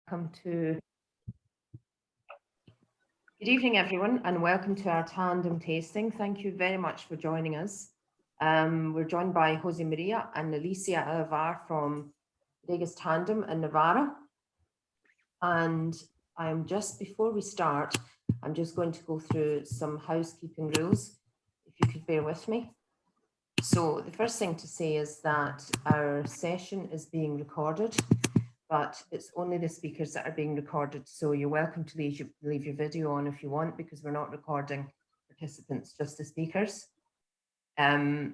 Welcome to Good evening, everyone, and welcome to our tandem tasting. Thank you very much for joining us. We're joined by José María and Alicia Eyaralar from Bodega Tandem in Navarra. And before we start, I'm just going to go through some housekeeping rules, if you could bear with me. So the first thing to say is that our session is being recorded, but it's only the speakers that are being recorded. So you're welcome to leave your video on if you want, because we're not recording participants, just the speakers. To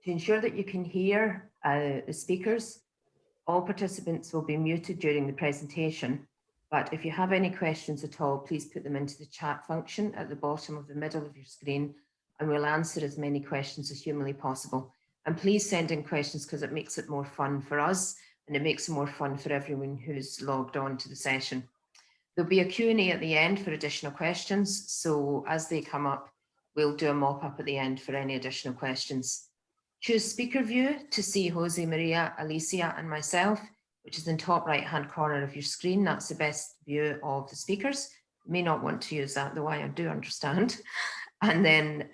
ensure that you can hear the speakers, all participants will be muted during the presentation. But if you have any questions at all, please put them into the chat function at the bottom of the middle of your screen, and we'll answer as many questions as humanly possible. And please send in questions because it makes it more fun for us, and it makes it more fun for everyone who's logged on to the session. There'll be a Q&A at the end for additional questions. So as they come up, we'll do a mop-up at the end for any additional questions. Choose speaker view to see José María, Alicia and myself, which is in top right-hand corner of your screen. That's the best view of the speakers. You may not want to use that, though I do understand. And then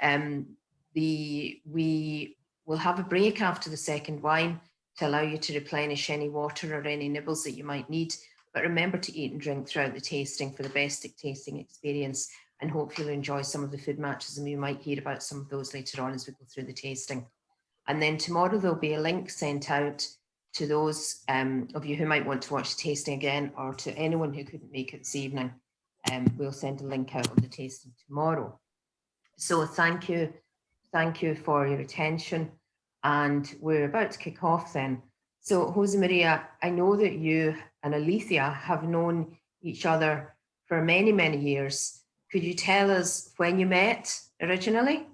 we will have a break after the second wine to allow you to replenish any water or any nibbles that you might need. But remember to eat and drink throughout the tasting for the best tasting experience, and hopefully you'll enjoy some of the food matches, and we might hear about some of those later on as we go through the tasting. And then tomorrow there'll be a link sent out to those of you who might want to watch the tasting again, or to anyone who couldn't make it this evening. We'll send a link out of the tasting tomorrow. So thank you for your attention. And we're about to kick off then. So José María, I know that you and Alicia have known each other for many, many years. Could you tell us when you met originally?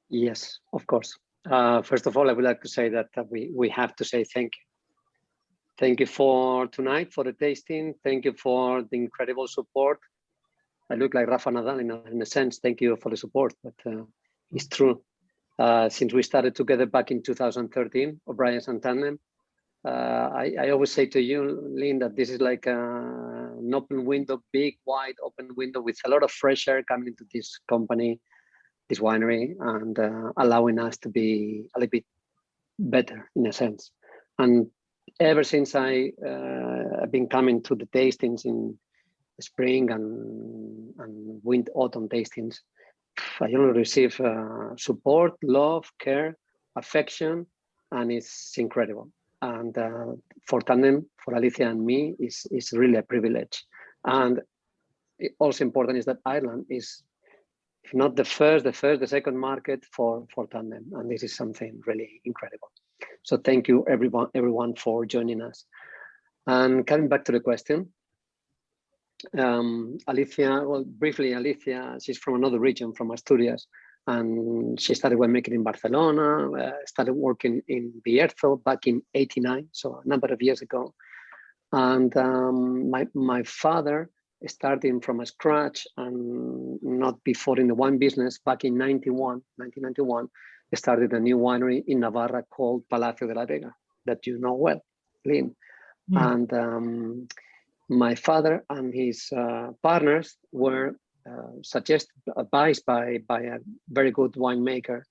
Yes, of course. First of all, I would like to say that we have to say thank you. Thank you for tonight, for the tasting. Thank you for the incredible support. I look like Rafa Nadal in a sense. Thank you for the support, but it's true. Since we started together back in 2013, Bodega Tandem, I always say to you, Lynne, that this is like an open window, big, wide open window with a lot of fresh air coming into this company, this winery, and allowing us to be a little bit better in a sense. And ever since I've been coming to the tastings in the spring and winter, autumn tastings, I only receive support, love, care, affection, and it's incredible. And for Tandem, for Alicia and me, is really a privilege. And also important is that Ireland is, if not the second market for Tandem, and this is something really incredible. So thank you everyone for joining us. And coming back to the question, Alicia, well, briefly, Alicia, she's from another region, from Asturias, and she started winemaking in Barcelona, started working in Bierzo back in '89, so a number of years ago. And my father, starting from scratch and not before in the wine business, back in 1991, started a new winery in Navarra called Palacio de la Vega, that you know well, Lynne. And my father and his partners were advised by a very good winemaker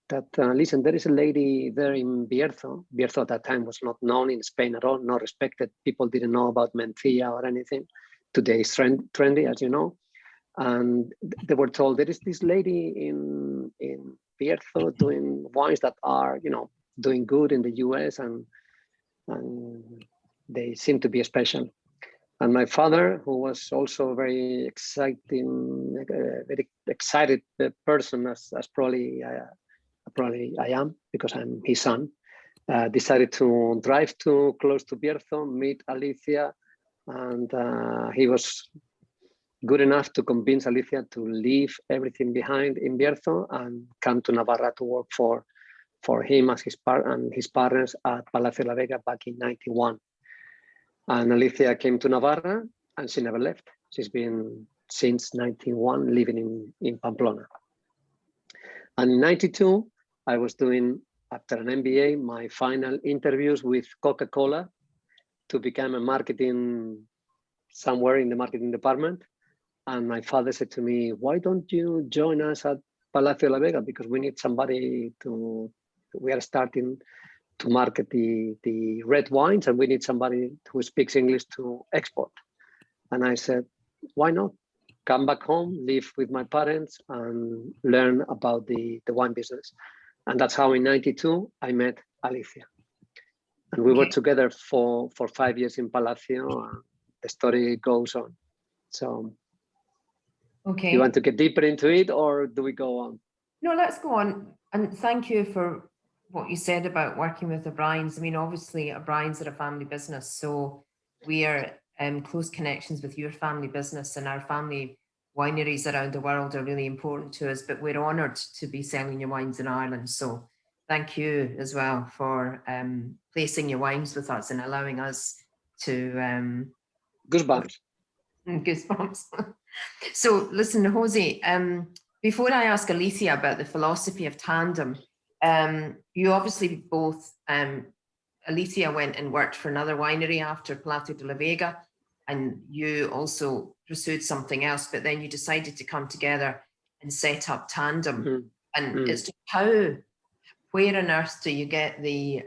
that, listen, there is a lady there in Bierzo. Bierzo at that time was not known in Spain at all, not respected. People didn't know about Mencía or anything. Today it's trendy, as you know. And they were told, there is this lady in Bierzo doing wines that are, doing good in the US, and they seem to be special. And my father, who was also a very excited person, as probably I am, because I'm his son, decided to drive close to Bierzo, meet Alicia, and he was good enough to convince Alicia to leave everything behind in Bierzo and come to Navarra to work for him as his partners at Palacio de la Vega back in '91. And Alicia came to Navarra and she never left. She's been since '91 living in Pamplona. And in '92, I was doing, after an MBA, my final interviews with Coca-Cola to become a marketing somewhere in the marketing department. And my father said to me, why don't you join us at Palacio de la Vega? Because we need somebody we are starting to market the red wines, and we need somebody who speaks English to export. And I said, why not? Come back home, live with my parents, and learn about the wine business. And that's how in '92 I met Alicia. And we were together for 5 years in Palacio. And the story goes on. So, you want to get deeper into it, or do we go on? No, let's go on. And thank you for what you said about working with O'Brien's. I mean, obviously, O'Brien's are a family business, so we are close connections with your family business, and our family wineries around the world are really important to us, but we're honoured to be selling your wines in Ireland. So thank you as well for placing your wines with us and allowing us to... Goosebumps. Goosebumps. So listen, Jose, before I ask Alicia about the philosophy of Tandem, you obviously both, Alicia went and worked for another winery after Palacio de la Vega, and you also pursued something else, but then you decided to come together and set up Tandem. Mm-hmm. And it's where on earth do you get the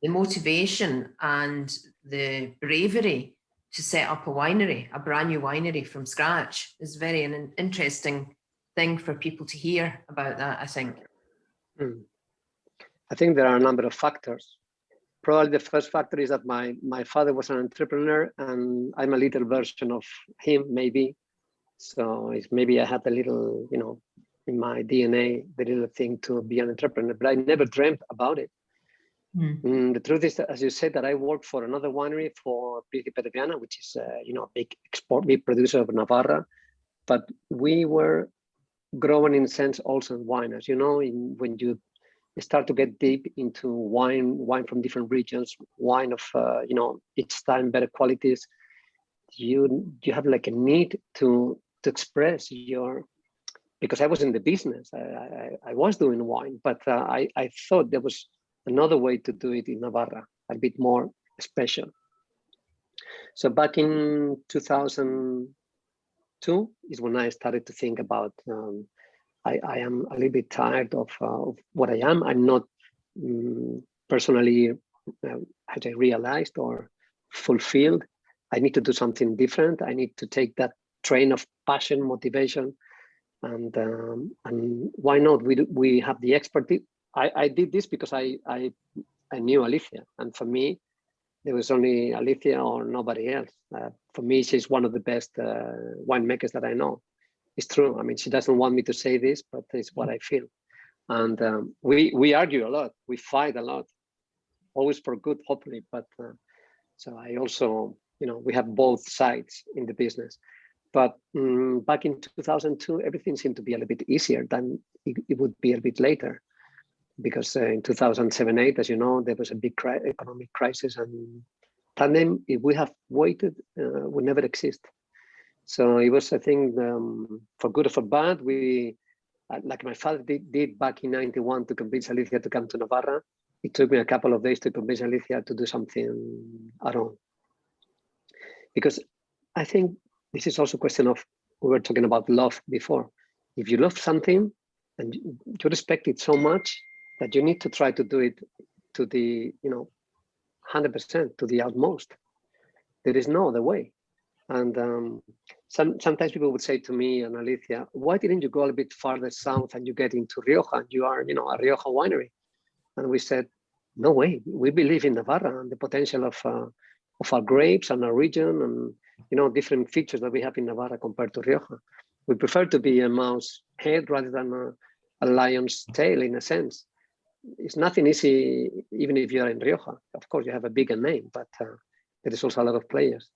motivation and the bravery to set up a winery, a brand new winery from scratch? Is very an interesting thing for people to hear about that, I think. I think there are a number of factors. Probably the first factor is that my father was an entrepreneur, and I'm a little version of him, maybe. So it's maybe I had a little, in my DNA, the little thing to be an entrepreneur, but I never dreamt about it. The truth is that, as you said, that I worked for another winery for Príncipe de Viana, which is big producer of Navarra, but we were growing in a sense also in wine. As you know, when you start to get deep into wine from different regions, wine of each time better qualities, you have like a need to express your, because I was in the business, I was doing wine, but I thought there was another way to do it in Navarra, a bit more special. So back in 2002 is when I started to think about, I am a little bit tired of what I am. I'm not personally, as I realized, or fulfilled. I need to do something different. I need to take that train of passion, motivation, and why not? We have the expertise. I did this because I knew Alicia, and for me, there was only Alicia or nobody else. For me, she's one of the best winemakers that I know. It's true. I mean, she doesn't want me to say this, but it's what I feel. And we argue a lot. We fight a lot, always for good, hopefully. But so I also, we have both sides in the business. But back in 2002, everything seemed to be a little bit easier than it would be a bit later. Because in 2007-8, as you know, there was a big economic crisis, and Tandem, if we have waited, would never exist. So it was, I think, for good or for bad, we, like my father did back in '91 to convince Alicia to come to Navarra. It took me a couple of days to convince Alicia to do something our own. Because I think this is also a question of, we were talking about love before. If you love something and you respect it so much, that you need to try to do it to the 100%, to the utmost. There is no other way. And sometimes people would say to me and Alicia, why didn't you go a little bit farther south and you get into Rioja? You are, a Rioja winery. And we said, no way. We believe in Navarra and the potential of our grapes and our region and different features that we have in Navarra compared to Rioja. We prefer to be a mouse head rather than a lion's tail, in a sense. It's nothing easy, even if you're in Rioja. Of course, you have a bigger name, but there is also a lot of players.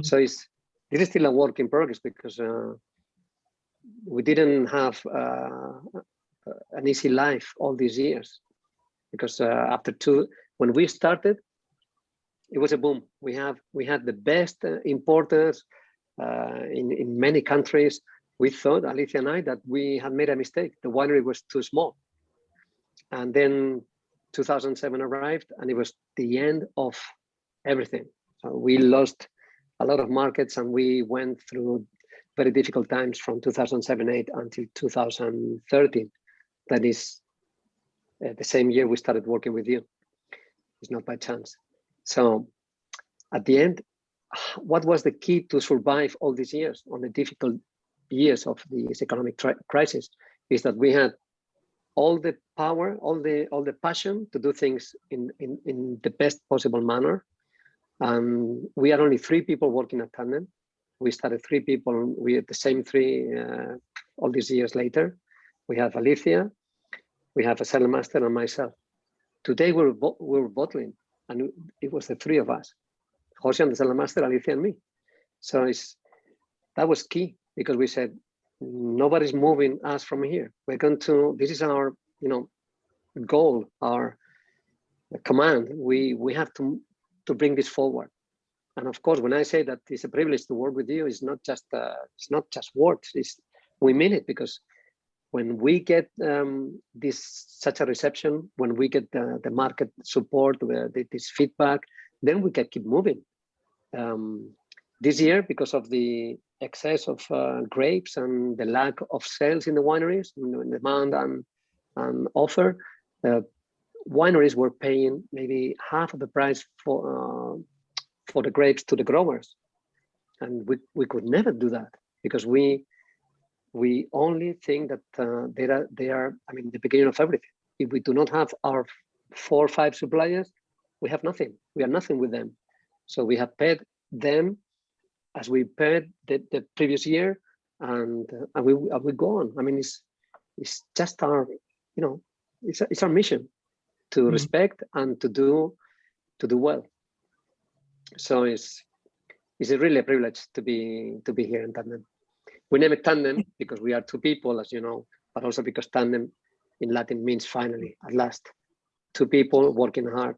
So this is still a work in progress, because we didn't have an easy life all these years. Because when we started, it was a boom. We had the best importers in many countries. We thought, Alicia and I, that we had made a mistake. The winery was too small. And then 2007 arrived, and it was the end of everything. So we lost a lot of markets, and we went through very difficult times from 2007-8 until 2013. That is the same year we started working with you. It's not by chance. So at the end, what was the key to survive all these years, on the difficult years of this economic crisis, is that we had all the power, all the passion to do things in the best possible manner. We are only 3 people working at Tandem. We started 3 people. We are the same 3 all these years later. We have Alicia, we have a cellar master, and myself. Today we're bottling, and it was the 3 of us: Jose and the cellar master, Alicia and me. So that was key, because we said, nobody's moving us from here. We're going to, this is our, goal, our command. We have to bring this forward. And of course, when I say that it's a privilege to work with you, it's not just words. We mean it, because when we get such a reception, when we get the market support, this feedback, then we can keep moving. This year, because of the excess of grapes and the lack of sales in the wineries, demand and offer, wineries were paying maybe half of the price for the grapes to the growers, and we could never do that, because we only think that they are the beginning of everything. If we do not have our 4 or 5 suppliers, we have nothing. We are nothing with them. So we have paid them as we paid the previous year, and we go on. It's just our, it's our mission to respect and to do well. So it's really a privilege to be here in Tandem. We name it Tandem because we are 2 people, as you know, but also because Tandem in Latin means finally, at last. 2 people working hard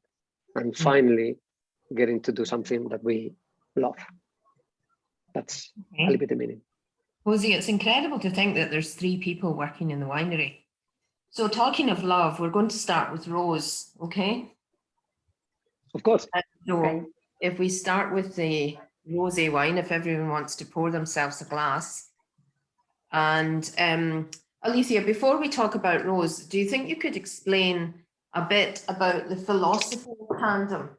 and finally getting to do something that we love. That's a little bit the meaning. Jose, it's incredible to think that there's 3 people working in the winery. So talking of love, we're going to start with Rose, okay? Of course. So if we start with the rosé wine, if everyone wants to pour themselves a glass. And Alicia, before we talk about Rose, do you think you could explain a bit about the philosophy of Tandem?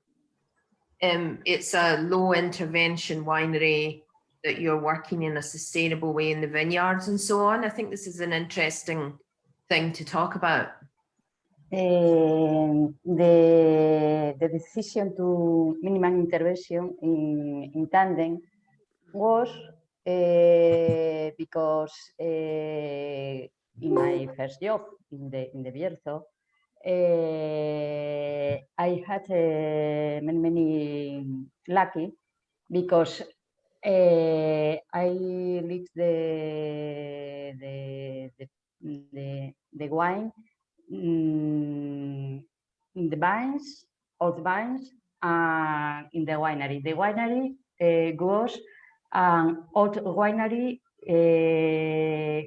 It's a low intervention winery that you're working in a sustainable way in the vineyards and so on. I think this is an interesting thing to talk about. The decision to minimal intervention in Tandem was because in my first job in the Bierzo, I had many lucky, because I lived the wine in the vines, old vines, and in the winery. The winery was an old winery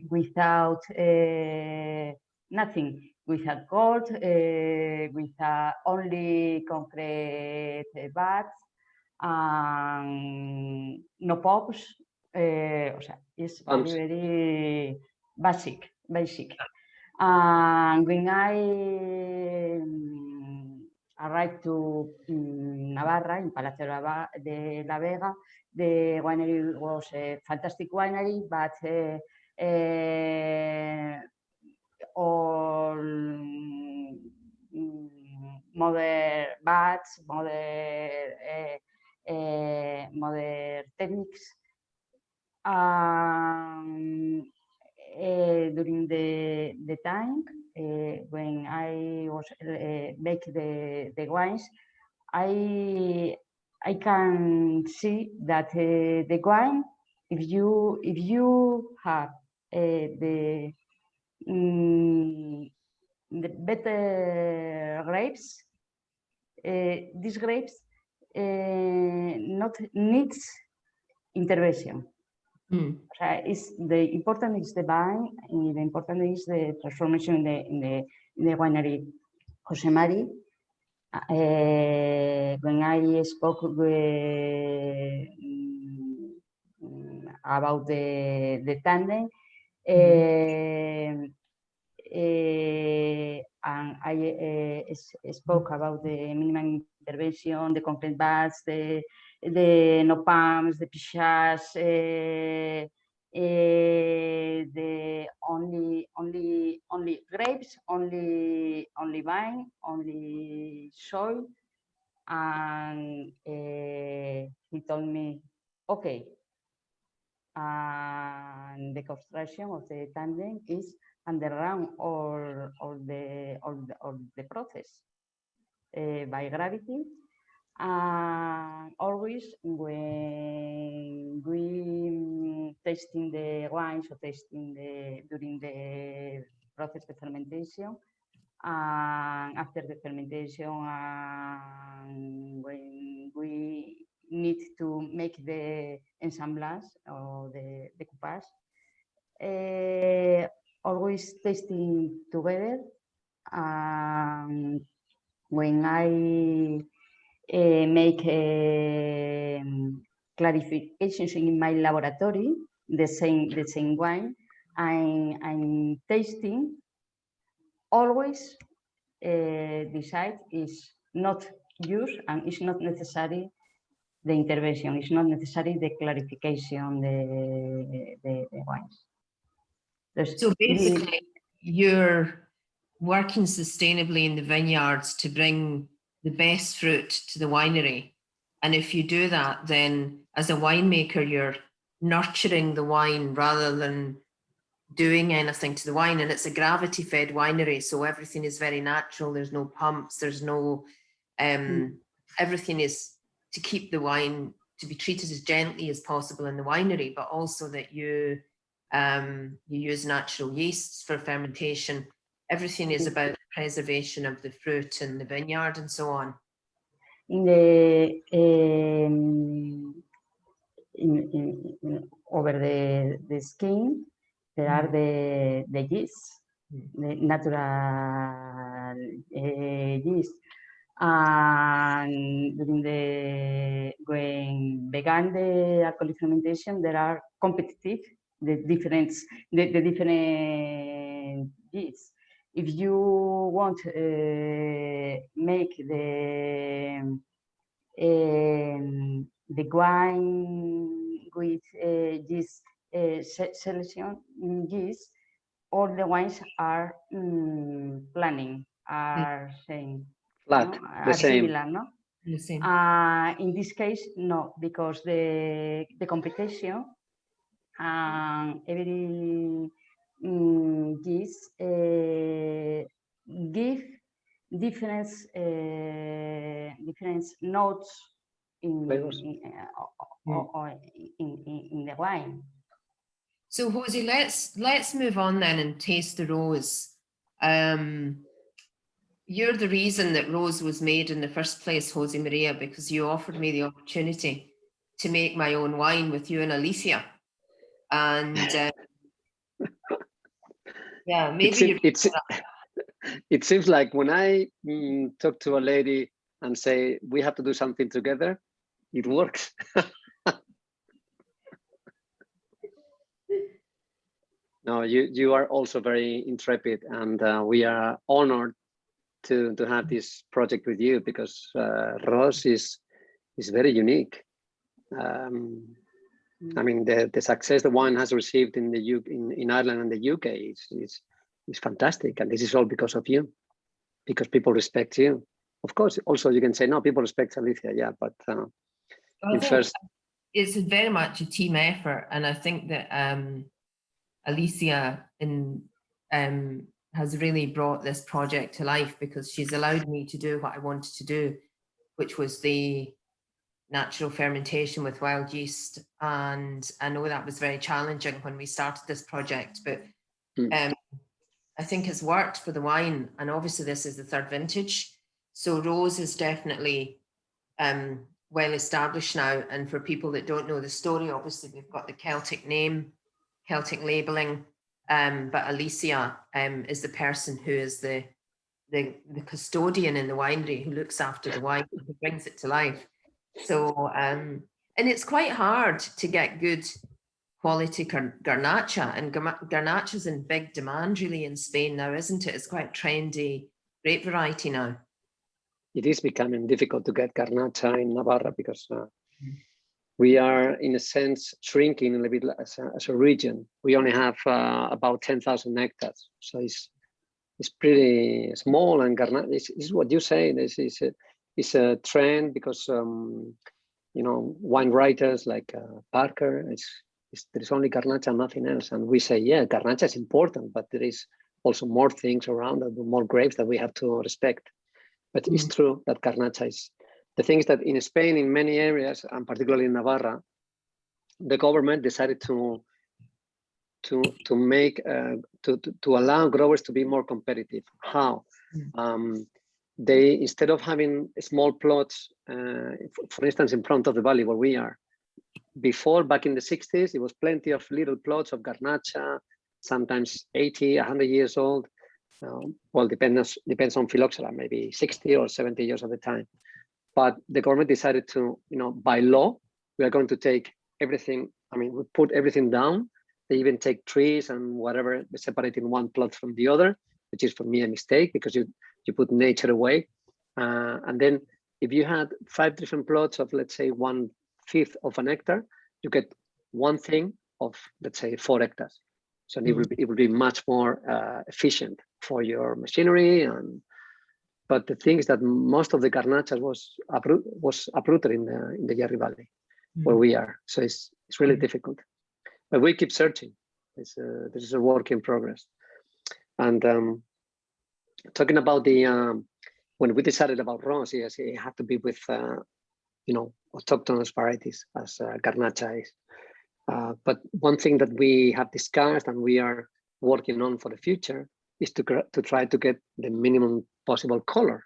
without nothing, without gold, with only concrete baths, no pubs. It's very basic. And when I arrived to Navarra, in Palacio de la Vega, the winery was a fantastic winery, but all modern baths, modern techniques. During the time when I was making the wines, I can see that the wine, if you have the better grapes, these grapes not needs intervention. The important is the vine, and the important is the transformation in the winery. José María, when I spoke about the tandem, and I spoke about the minimum intervention, the concrete baths, the no pumps, the pichas, the only grapes, only vine, only soil, and he told me, okay. And the construction of the tandem is underground or the process by gravity. And always when we tasting the wines or tasting during the process of fermentation, and after the fermentation, when we need to make the ensemblage or the coupage, always tasting together. When I make clarifications in my laboratory, the same wine, I'm tasting, always decide is not used and it's not necessary the intervention, it's not necessary the clarification, the wines. So basically, you're working sustainably in the vineyards to bring the best fruit to the winery. And if you do that, then as a winemaker, you're nurturing the wine rather than doing anything to the wine. And it's a gravity fed winery, so everything is very natural. There's no pumps, there's no everything is to keep the wine to be treated as gently as possible in the winery, but also that you use natural yeasts for fermentation. Everything is about the preservation of the fruit in the vineyard and so on. In the over the skin, there are the yeast, the natural yeast. And during when began the alcoholic fermentation, there are competitive, the different yeasts. If you want make the wine with yeast selection yeast, all the wines are planning, are same. Flat, no? the Are same. Similar, no? The same. In this case, no, because the competition every yeast give different notes in the wine. So Jose, let's move on then and taste the rose. You're the reason that rose was made in the first place, Jose Maria, because you offered me the opportunity to make my own wine with you and Alicia. And yeah, maybe it seems like when I talk to a lady and say we have to do something together, it works. No, you are also very intrepid, and we are honored to have this project with you, because Rose is very unique. I mean, the success the wine has received in Ireland and the UK is fantastic, and this is all because of you, because people respect you. Of course, also you can say no, people respect Alicia, yeah, but it's very much a team effort, and I think that Alicia has really brought this project to life, because she's allowed me to do what I wanted to do, which was the natural fermentation with wild yeast. And I know that was very challenging when we started this project, but I think it's worked for the wine. And obviously this is the third vintage, so Rose is definitely well established now. And for people that don't know the story, obviously we've got the Celtic name, Celtic labeling, but Alicia is the person who is the the custodian in the winery who looks after the wine, who brings it to life. So, and it's quite hard to get good quality Garnacha, and Garnacha's in big demand really in Spain now, isn't it? It's quite trendy grape variety now. It is becoming difficult to get Garnacha in Navarra because we are, in a sense, shrinking a little bit as a region. We only have about 10,000 hectares, so it's pretty small. And Garnacha is what you say. This is a trend because you know, wine writers like Parker, there's only Garnacha, nothing else. And we say, yeah, Garnacha is important, but there is also more things around, more grapes that we have to respect. But it's true that Garnacha is. The thing is that in Spain, in many areas, and particularly in Navarra, the government decided to allow growers to be more competitive. How? They, instead of having small plots, for instance, in front of the valley where we are, before, back in the 60s, it was plenty of little plots of Garnacha, sometimes 80, 100 years old. Well, depends on phylloxera, maybe 60 or 70 years at the time. But the government decided to, you know, by law, we are going to take everything. I mean, we put everything down. They even take trees and whatever, separating one plot from the other, which is for me a mistake because you put nature away. And then if you had 5 different plots of, let's say, 1/5 of an hectare, you get one thing of, let's say, 4 hectares. So it will be much more efficient for your machinery. But the thing is that most of the Garnacha was uprooted in the Yarri Valley, where we are. So it's really difficult. But we keep searching. This is a work in progress. And talking about when we decided about Ros, yes, it had to be with you know, autochthonous varieties as Garnacha is. But one thing that we have discussed and we are working on for the future is to try to get the minimum possible color,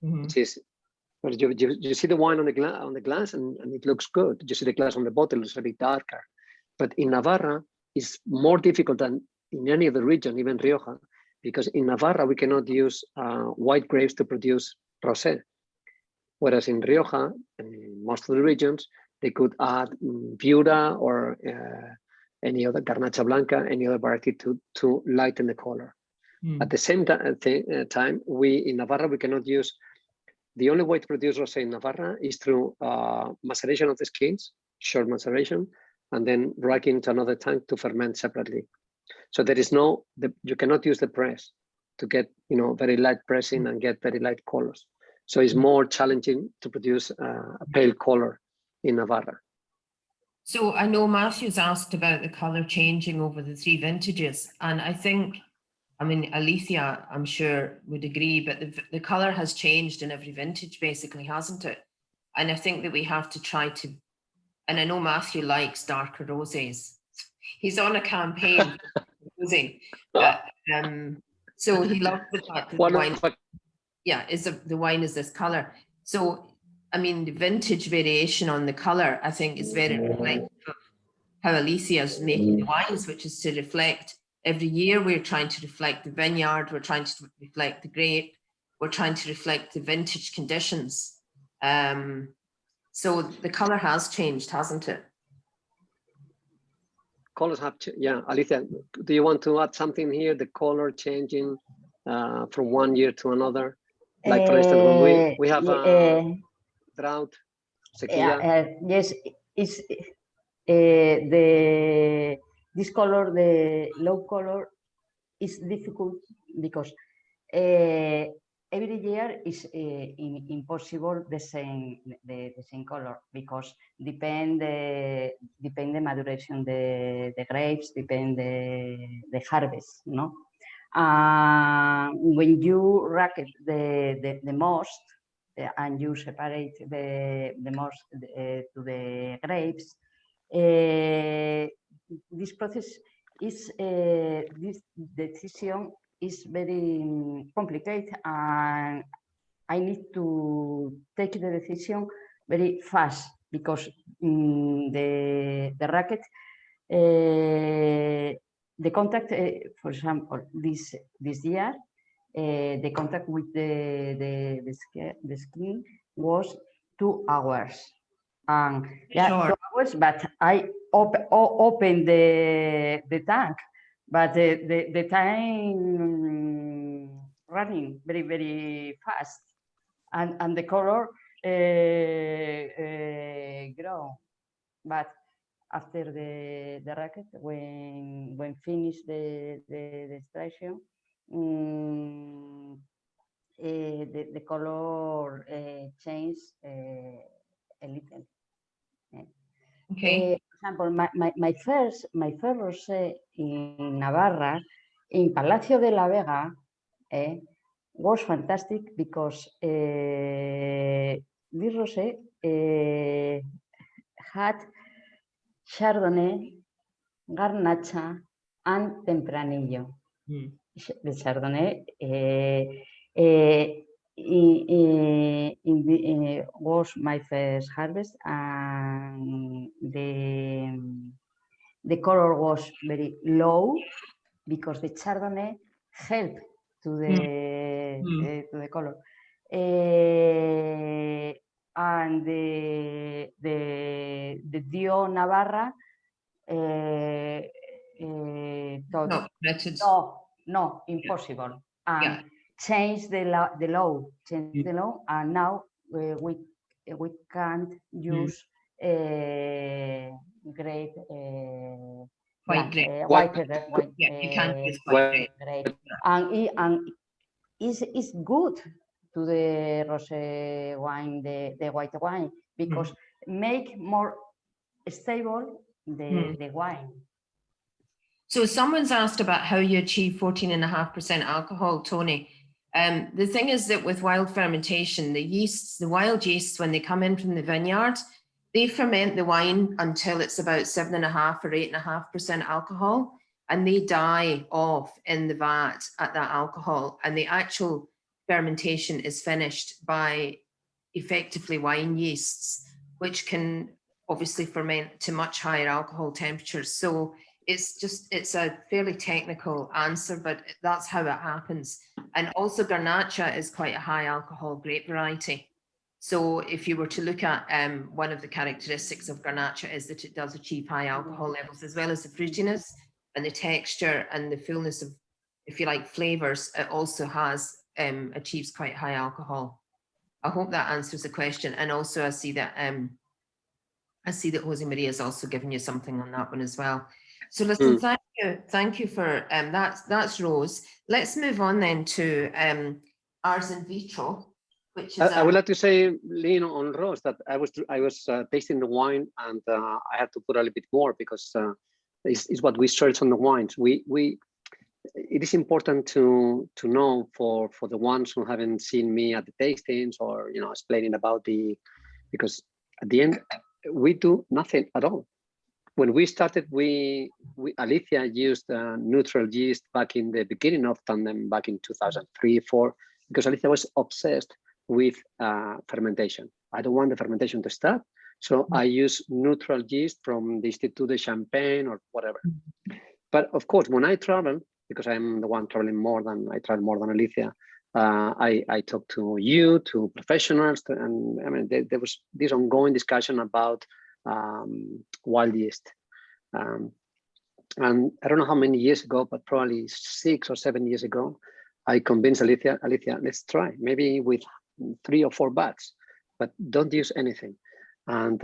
which is, well, you see the wine on the glass and it looks good. You see the glass on the bottle, it's a bit darker. But in Navarra, it's more difficult than in any other region, even Rioja, because in Navarra, we cannot use white grapes to produce rosé. Whereas in Rioja, and in most of the regions, they could add Viura or any other Garnacha Blanca, any other variety to lighten the color. At the same time, we in Navarra, we cannot use, the only way to produce rosé in Navarra is through maceration of the skins, short maceration, and then racking into another tank to ferment separately. So there is you cannot use the press to get, you know, very light pressing and get very light colors. So it's more challenging to produce a pale color in Navarra. So I know Matthew's asked about the color changing over the 3 vintages, and I think, I mean, Alicia, I'm sure would agree, but the color has changed in every vintage basically, hasn't it? And I think that we have to try to, and I know Matthew likes darker rosés. He's on a campaign for rosé. So he loves the fact that the wine, the wine is this color. So, I mean, the vintage variation on the color, I think, is very reflective of how Alicia is making the wines, which is to reflect every year. We're trying to reflect the vineyard, we're trying to reflect the grape, we're trying to reflect the vintage conditions. So the color has changed, hasn't it? Colors have changed. Yeah, Alicia, do you want to add something here? The color changing from one year to another? Like, for instance, when we have a drought, sequía. Yes, it's this color, the low color, is difficult because every year is impossible the same color, because depend the maturation the grapes, depend the harvest, no. When you rack the most and you separate the most to the grapes, this process is this decision is very complicated, and I need to take the decision very fast because the racket, the contact, for example, this year, the contact with the skin was 2 hours. Yeah, Sure. 2 hours, but I opened the tank, but the time running very, very fast, and the color grow. But after the racket, when finished the extraction, the color changed a little. Okay. For example, my first rosé in Navarra, in Palacio de la Vega, was fantastic because this rosé had Chardonnay, Garnacha, and Tempranillo. The Chardonnay was my first harvest, and the color was very low because the Chardonnay helped to the color. And the Dio Navarra thought, Not permitted. no, impossible. Yeah. Change the law, and now we can't use grape White grape. white Yeah, you can't use white grape. grape, and it's good to the rosé wine, the white wine, because make more stable the wine. So someone's asked about how you achieve 14.5% alcohol, Tony. The thing is that with wild fermentation, the yeasts, the wild yeasts, when they come in from the vineyard, they ferment the wine until it's about 7.5 or 8.5% alcohol, and they die off in the vat at that alcohol. And the actual fermentation is finished by effectively wine yeasts, which can obviously ferment to much higher alcohol temperatures. So it's a fairly technical answer, but that's how it happens. And also Garnacha is quite a high alcohol grape variety. So if you were to look at one of the characteristics of Garnacha is that it does achieve high alcohol levels, as well as the fruitiness and the texture and the fullness of, if you like, flavors. It also has achieves quite high alcohol. I hope that answers the question. And also I see that José María has also given you something on that one as well. So listen, thank you for that's Rose. Let's move on then to ours in vitro, which is. I would like to say, Lynne, on Rose, that I was tasting the wine, and I had to put a little bit more because it's what we search on the wines. It is important to know for the ones who haven't seen me at the tastings or explaining about because at the end we do nothing at all. When we started, Alicia used neutral yeast back in the beginning of Tandem, back in 2003-4, because Alicia was obsessed with fermentation. I don't want the fermentation to start, so I use neutral yeast from the Institut de Champagne or whatever. But of course, when I travel, because I'm the one traveling more than Alicia, I talk to you, to professionals, and I mean there was this ongoing discussion about wild yeast, and I don't know how many years ago, but probably 6 or 7 years ago, I convinced Alicia, let's try, maybe with 3 or 4 bats, but don't use anything. And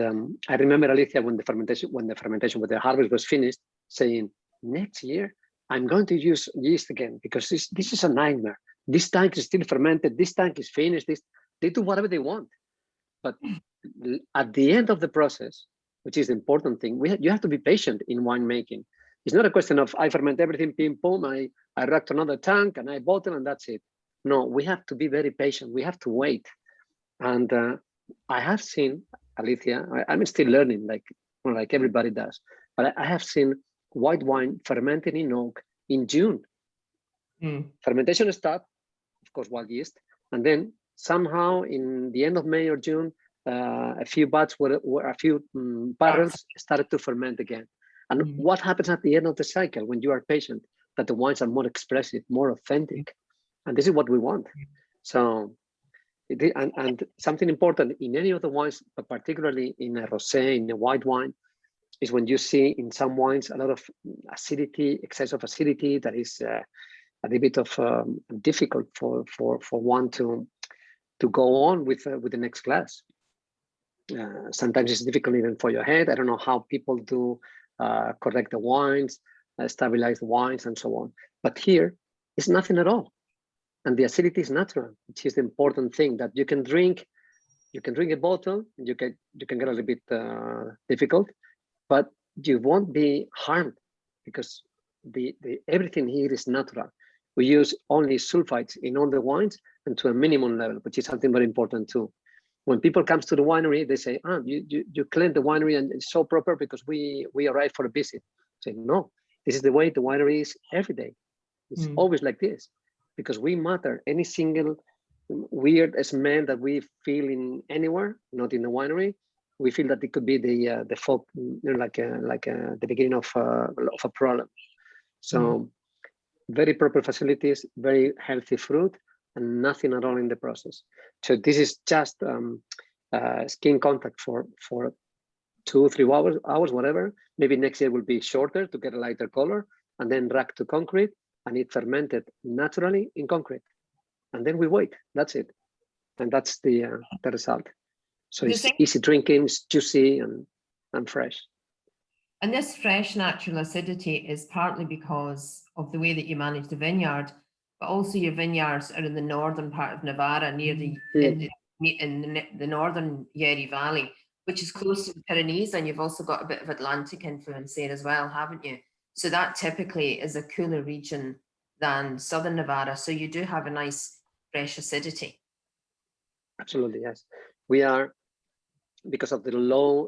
I remember Alicia when the fermentation with the harvest was finished, saying, next year I'm going to use yeast again because this is a nightmare. This tank is still fermented. This tank is finished. They do whatever they want. But at the end of the process, which is the important thing, you have to be patient in winemaking. It's not a question of I ferment everything, ping, pong, I rack to another tank and I bottle and that's it. No, we have to be very patient. We have to wait. And I have seen, Alicia, I'm still learning like everybody does, but I have seen white wine fermented in oak in June. Fermentation starts, of course, wild yeast, and then somehow in the end of May or June, a few barrels started to ferment again. And what happens at the end of the cycle when you are patient? That the wines are more expressive, more authentic. And this is what we want. So, and something important in any of the wines, but particularly in a rosé, in a white wine, is when you see in some wines a lot of acidity, excess of acidity that is a little bit of difficult for one to go on with the next glass. Sometimes it's difficult even for your head. I don't know how people do correct the wines, stabilize the wines, and so on. But here, it's nothing at all, and the acidity is natural, which is the important thing that you can drink. You can drink a bottle. You can get a little bit difficult, but you won't be harmed because the everything here is natural. We use only sulfites in all the wines and to a minimum level, which is something very important too. When people come to the winery, they say, you clean the winery and it's so proper because we arrived for a visit. I say, no, this is the way the winery is every day. It's always like this because we matter. Any single weird smell that we feel in anywhere, not in the winery, we feel that it could be the folk, like the beginning of a problem. So very proper facilities, very healthy fruit, and nothing at all in the process. So this is just skin contact for 2-3 hours, whatever. Maybe next year will be shorter to get a lighter color, and then rack to concrete, and it fermented naturally in concrete. And then we wait. That's it, and that's the result. So it's easy drinking, it's juicy and fresh. And this fresh natural acidity is partly because of the way that you manage the vineyard, but also your vineyards are in the northern part of Navarra, near in the northern Yeri Valley, which is close to the Pyrenees, and you've also got a bit of Atlantic influence there as well, haven't you? So that typically is a cooler region than southern Navarra. So you do have a nice fresh acidity. Absolutely, yes. We are, because of the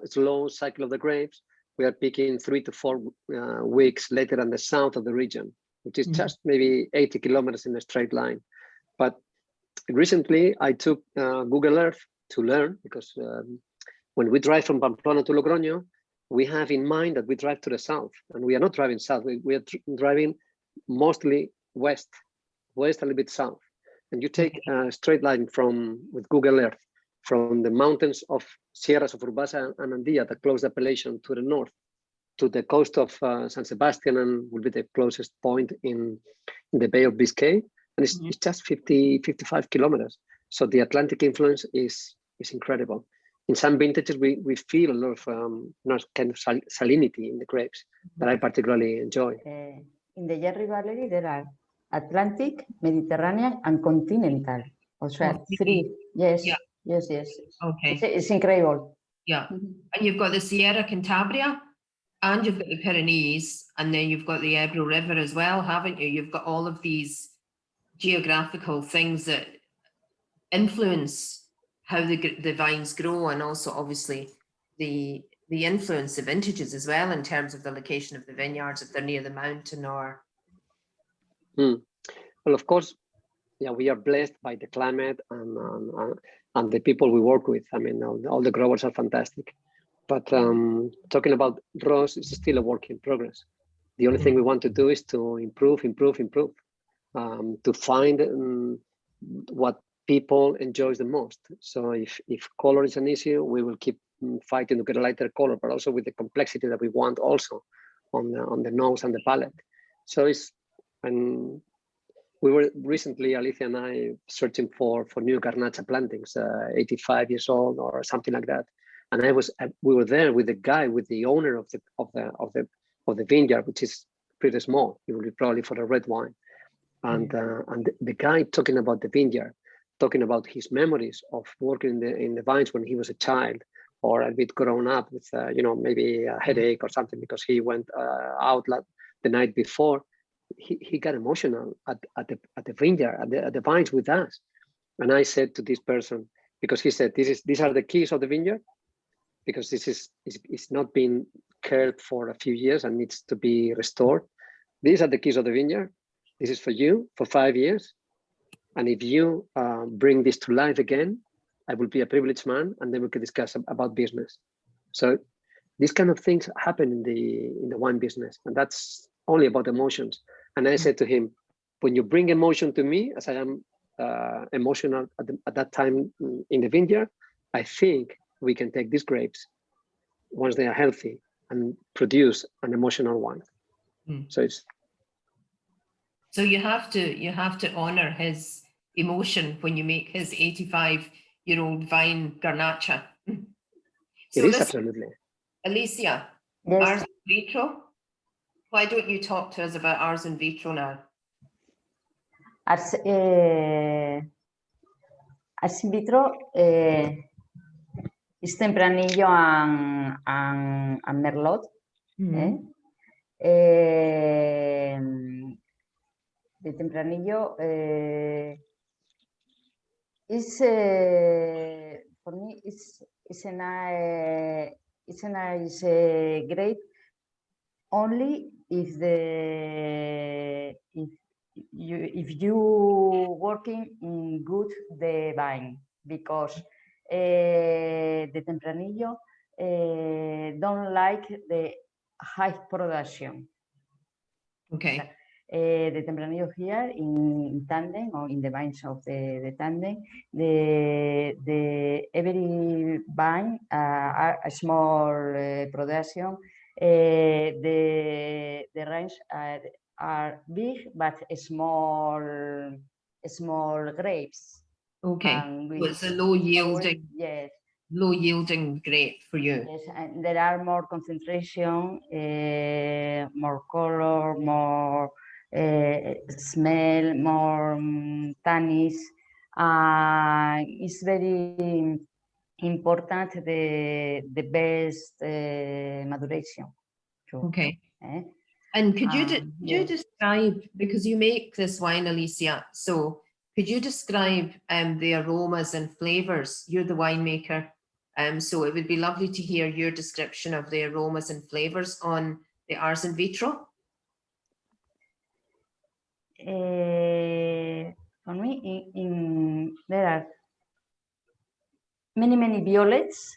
slow cycle of the grapes, we are picking 3 to 4 weeks later than the south of the region, which is just maybe 80 kilometers in a straight line. But recently I took Google Earth to learn, because when we drive from Pamplona to Logroño, we have in mind that we drive to the south, and we are not driving south. We are driving mostly west, a little bit south. And you take a straight line with Google Earth from the mountains of Sierras of Urbasa and Andilla, the close appellation to the north, to the coast of San Sebastian, and will be the closest point in the Bay of Biscay. And it's just 55 kilometers. So the Atlantic influence is incredible. In some vintages, we feel a lot of kind of salinity in the grapes that I particularly enjoy. In the Yeri Valley, there are Atlantic, Mediterranean, and continental. Also, 3. Yes. Yeah. Yes. Okay. It's incredible. Yeah. And you've got the Sierra Cantabria, and you've got the Pyrenees, and then you've got the Ebro River as well, haven't you? You've got all of these geographical things that influence how the vines grow, and also obviously the influence of vintages as well, in terms of the location of the vineyards, if they're near the mountain or. Well, of course, yeah, we are blessed by the climate and the people we work with. I mean, all the growers are fantastic. But talking about Ross, is still a work in progress. The only thing we want to do is to improve, to find what people enjoy the most. So if color is an issue, we will keep fighting to get a lighter color, but also with the complexity that we want also on the nose and the palate. So and we were recently, Alicia and I, searching for new Garnacha plantings, 85 years old or something like that. And we were there with the owner of the vineyard, which is pretty small. It will be probably for a red wine. And the guy talking about the vineyard, talking about his memories of working in the vines when he was a child, or a bit grown up with maybe a headache or something because he went out the night before. He got emotional at the vineyard, at the vines with us. And I said to this person, because he said, these are the keys of the vineyard, because it's not been cared for a few years and needs to be restored. These are the keys of the vineyard. This is for you for 5 years. And if you bring this to life again, I will be a privileged man, and then we can discuss about business. So these kind of things happen in the wine business, and that's only about emotions. And I said to him, when you bring emotion to me, as I am emotional at that time in the vineyard, I think we can take these grapes once they are healthy and produce an emotional wine. So it's. So you have to honor his emotion when you make his 85-year-old vine Garnacha. So It is absolutely. Alicia, Yes. Ars in Vitro. Why don't you talk to us about Ars in Vitro now? Ars in vitro is Tempranillo and Merlot. The Tempranillo is for me it's a nice grape only if you working good the vine, because the Tempranillo don't like the high production. Okay. The Tempranillo here in Tandem, or in the vines of the Tandem, the every vine are a small production. The range are big but small grapes. Okay. So it's a low yielding. Yes. Low yielding grape for you. Yes, and there are more concentration, more color, more smell, more tannins. It's very important the best maturation. Okay. And could you yes. describe, because you make this wine, Alicia, so could you describe the aromas and flavors? You're the winemaker. So it would be lovely to hear your description of the aromas and flavors on the Ars in Vitro. For me, there are many violets.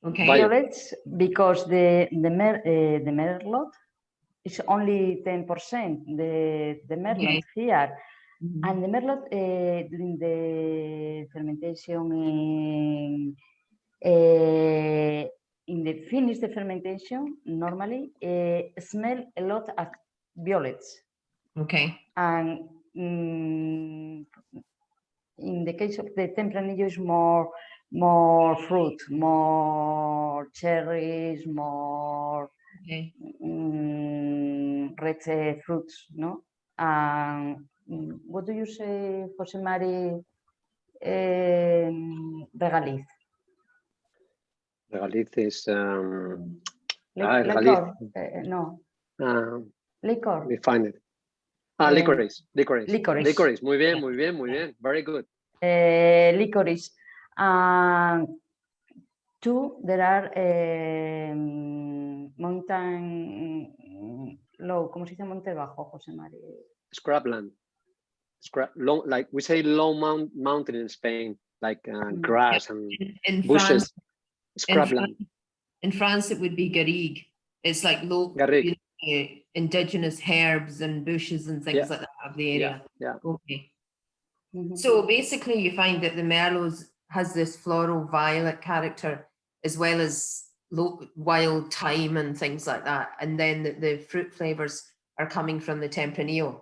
Okay. Violets, because the Merlot is only 10%. The Merlot here. And the Merlot during the fermentation in the finish the fermentation normally smell a lot of violets. Okay. And in the case of the Tempranillo is more fruit, more cherries, more red fruits, no? What do you say, José María? Regaliz. Regaliz is Liquor. No. Liquor. We find it. Licorice. Muy bien. Very good. Licorice. Two, there are mountain low. ¿Cómo se dice monte bajo, José María? Scrubland. Like we say low mountain in Spain, like grass and bushes. Scrubland. In France, it would be garrigue. It's like low indigenous herbs and bushes and things like that of the area. Yeah. Okay. So basically, you find that the Merlot has this floral violet character, as well as wild thyme and things like that. And then the fruit flavors are coming from the Tempranillo.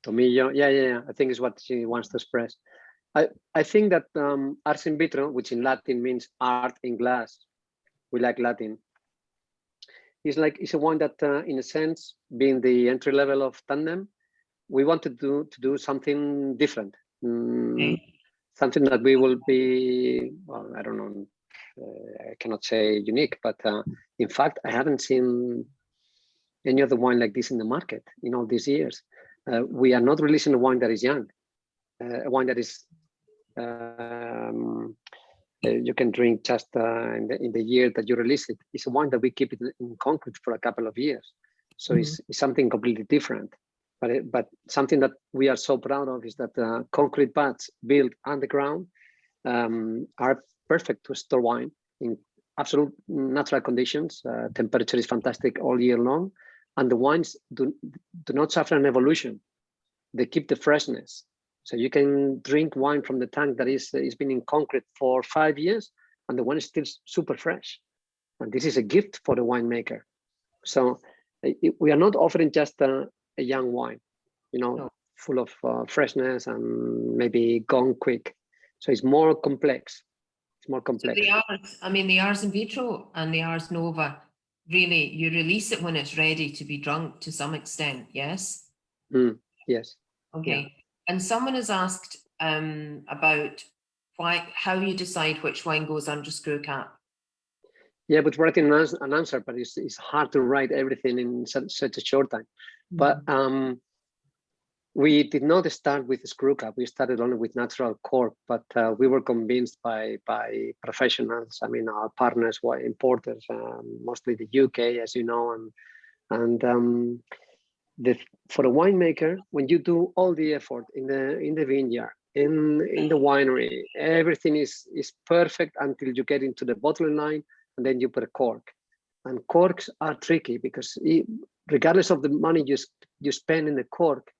Tomillo, yeah. I think is what she wants to express. I think that Ars in Vitro, which in Latin means art in glass, we like Latin. It's a wine that, in a sense, being the entry level of Tandem, we wanted to do something different, something that we will be. Well, I don't know. I cannot say unique, but in fact, I haven't seen any other wine like this in the market in all these years. We are not releasing a wine that is young, a wine that is you can drink just in the year that you release it. It's a wine that we keep it in concrete for a couple of years. So it's something completely different. But something that we are so proud of is that concrete vats built underground are perfect to store wine in absolute natural conditions. Temperature is fantastic all year long. and the wines do not suffer an evolution. They keep the freshness. So you can drink wine from the tank that is been in concrete for 5 years, and the wine is still super fresh. And this is a gift for the winemaker. So we are not offering just a young wine, No. full of freshness and maybe gone quick. So it's more complex. It's more complex. So the Ars in vitro and the Ars Nova, really, you release it when it's ready to be drunk to some extent, yes? Yes. Okay. Yeah. And someone has asked about how you decide which wine goes under screw cap. Yeah, but writing an answer, but it's hard to write everything in such a short time. But we did not start with screw cap. We started only with natural cork, but we were convinced by professionals. I mean, our partners were importers, mostly the UK, as you know, and for a winemaker, when you do all the effort in the vineyard, in the winery, everything is perfect until you get into the bottling line, and then you put a cork. And corks are tricky because regardless of the money you spend in the cork,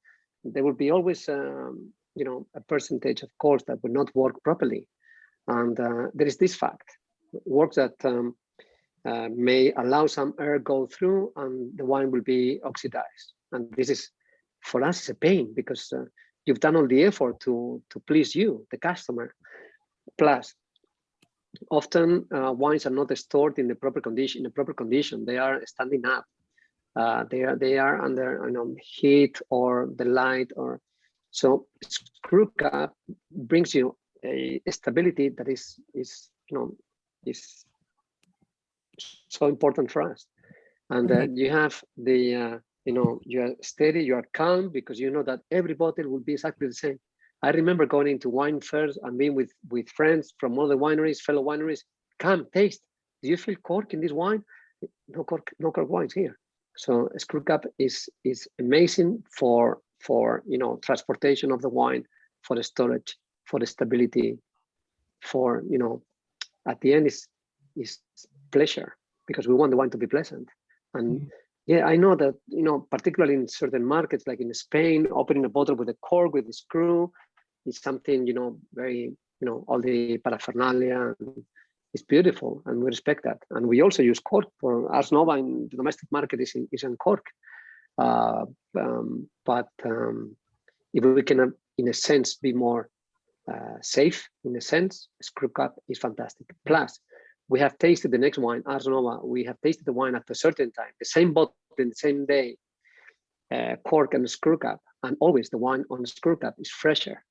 there will be always a percentage of corks that will not work properly. And there is this fact: works that may allow some air go through, and the wine will be oxidized. And this is, for us, it's a pain because you've done all the effort to please you, the customer. Plus, often wines are not stored in the proper condition. They are standing up. They are under heat or the light, or so screw cap brings you a stability that is so important for us. And you have the you are steady, you are calm, because you know that every bottle will be exactly the same. I remember going into wine fairs and being with friends from all the wineries, fellow wineries. Come, taste. Do you feel cork in this wine? No cork wines here. So a screw cap is amazing for transportation of the wine, for the storage, for the stability, for at the end is pleasure, because we want the wine to be pleasant. And yeah, I know that particularly in certain markets like in Spain, opening a bottle with a cork with a screw is something very all the paraphernalia. It's beautiful, and we respect that. And we also use cork for Ars Nova in the domestic market is in cork. But if we can, in a sense, be more safe, in a sense, screw cap is fantastic. Plus, we have tasted the next wine, Ars Nova. We have tasted the wine at a certain time, the same bottle in the same day, cork and screw cap, and always the wine on the screw cap is fresher.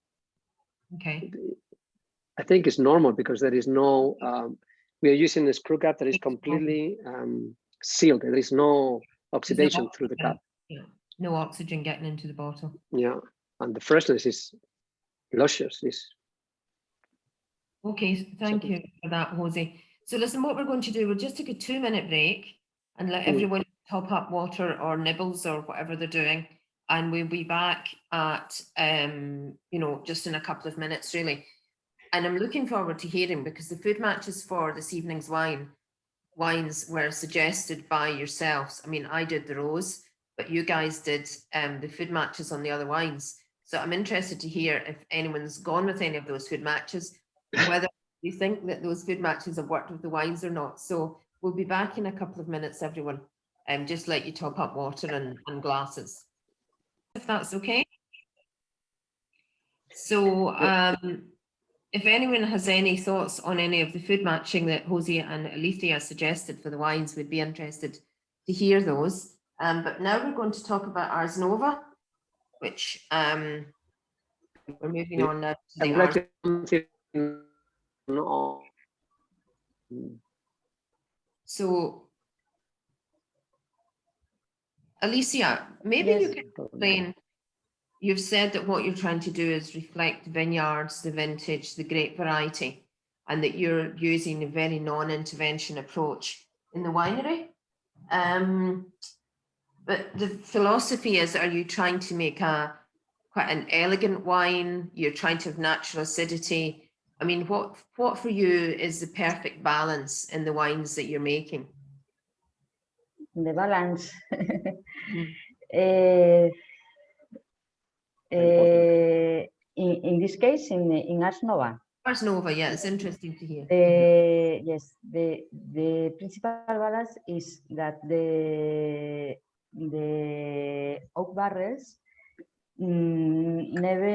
Okay. I think it's normal because there is no, we are using a screw cap that is completely sealed. There is no oxidation through the cap. Yeah. No oxygen getting into the bottle. Yeah, and the freshness is luscious. Okay, thank you for that, Jose. So listen, what we're going to do, we'll just take a 2-minute break and let everyone top up water or nibbles or whatever they're doing. And we'll be back at, just in a couple of minutes, really. And I'm looking forward to hearing, because the food matches for this evening's wines were suggested by yourselves. I mean, I did the rose, but you guys did the food matches on the other wines. So I'm interested to hear if anyone's gone with any of those food matches, whether you think that those food matches have worked with the wines or not. So we'll be back in a couple of minutes, everyone. Just let you top up water and glasses, if that's okay. So if anyone has any thoughts on any of the food matching that Jose and Alicia suggested for the wines, we'd be interested to hear those. But now we're going to talk about Ars Nova, which we're moving on now to the Ars. So, Alicia, maybe you can explain. You've said that what you're trying to do is reflect the vineyards, the vintage, the grape variety, and that you're using a very non-intervention approach in the winery. But the philosophy is, are you trying to make quite an elegant wine? You're trying to have natural acidity. I mean, what for you is the perfect balance in the wines that you're making? the balance. In this case, in Ars Nova, Ars Nova, yeah, it's interesting to hear. yes, the principal balance is that the oak barrels never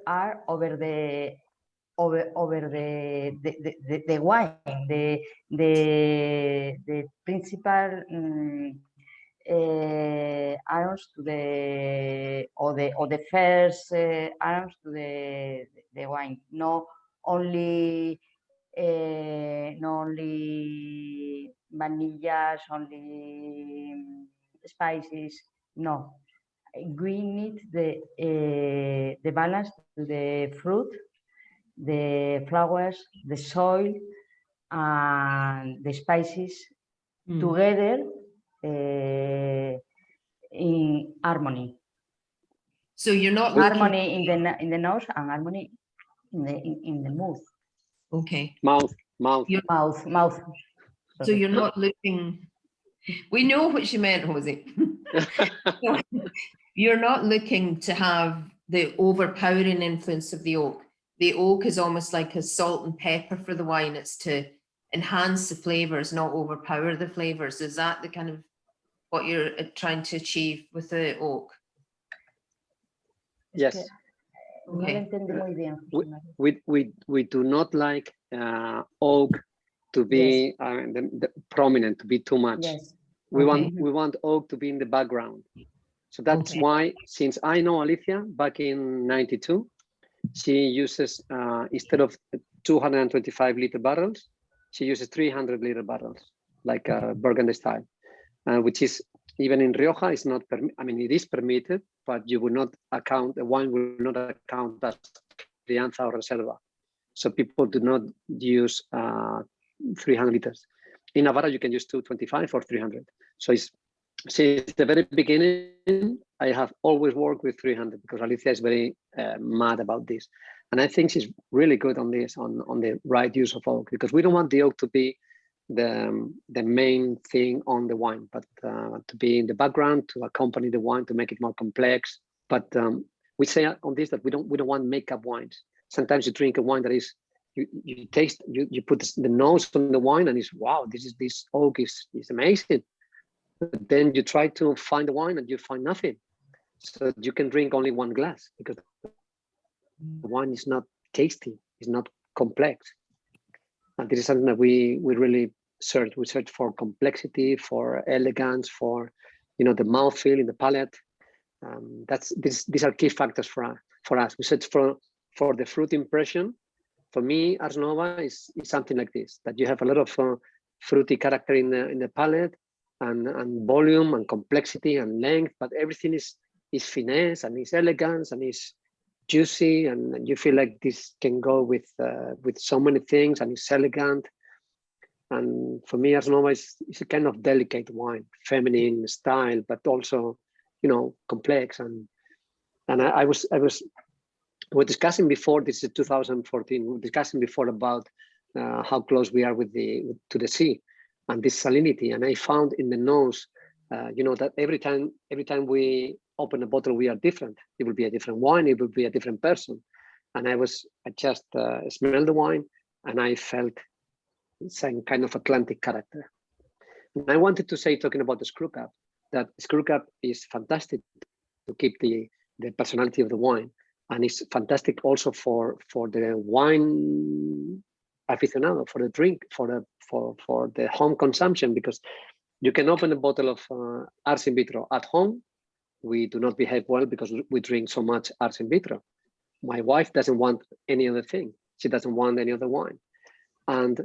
are over the wine. The principal arms to the first arms to the wine. No only vanillas, only spices. No, we need the balance to the fruit, the flowers, the soil, and the spices together in harmony. So you're not harmony in the nose and harmony in the mouth. Okay. Mouth. Mouth. So you're not looking. We know what you meant, Jose. So you're not looking to have the overpowering influence of the oak. The oak is almost like a salt and pepper for the wine. It's to enhance the flavors, not overpower the flavors. Is that the kind of what you're trying to achieve with the oak? Yes. Okay. We do not like oak to be prominent, to be too much. Yes. We want oak to be in the background. So that's why, since I know Alicia back in '92, she uses instead of 225-liter barrels, she uses 300-liter barrels, like Burgundy style, which is even in Rioja is not. I mean, it is permitted, but you will not account. The wine will not account as Crianza or Reserva. So people do not use 300 liters. In Navarra, you can use 225 or 300. So it's since the very beginning, I have always worked with 300 because Alicia is very mad about this. And I think she's really good on this, on the right use of oak, because we don't want the oak to be the main thing on the wine, but to be in the background, to accompany the wine, to make it more complex. But we say on this that we don't want makeup wines. Sometimes you drink a wine that is, you taste, you put the nose on the wine and it's, wow, this oak is amazing. But then you try to find the wine and you find nothing. So you can drink only one glass because the wine is not tasty, it's not complex. And this is something that we really search. We search for complexity, for elegance, for the mouthfeel in the palate. These are key factors for us. We search for the fruit impression. For me, Ars Nova is something like this, that you have a lot of fruity character in the palate, and volume and complexity and length, but everything is finesse and is elegance and is juicy, and you feel like this can go with so many things, and it's elegant. And for me, Ars Nova is a kind of delicate wine, feminine style, but also complex. And we're discussing before, this is 2014, we're discussing before about how close we are to the sea and this salinity. And I found in the nose, that every time we open a bottle, we are different. It will be a different wine. It will be a different person. And I just smelled the wine, and I felt some kind of Atlantic character. And I wanted to say, talking about the screw cap, that screw cap is fantastic to keep the personality of the wine, and it's fantastic also for the wine aficionado, for the drink, for the home consumption, because you can open a bottle of Ars in Vitro at home. We do not behave well because we drink so much Ars in Vitro. My wife doesn't want any other thing. She doesn't want any other wine. And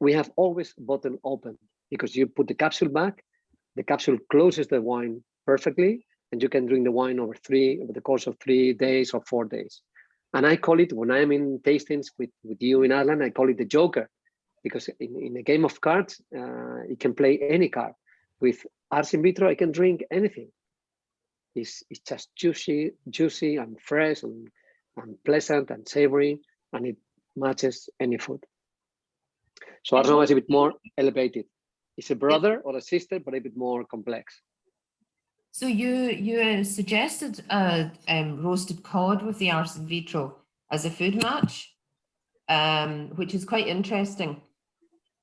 we have always bottle open, because you put the capsule back, the capsule closes the wine perfectly, and you can drink the wine over the course of 3 days or 4 days. And I call it, when I'm in tastings with you in Ireland, I call it the Joker, because in a game of cards, you can play any card. With Ars in Vitro, I can drink anything. It's just juicy and fresh and pleasant and savory, and it matches any food. So Ars Nova is a bit more elevated. It's a brother or a sister, but a bit more complex. So you suggested roasted cod with the Ars in Vitro as a food match, which is quite interesting.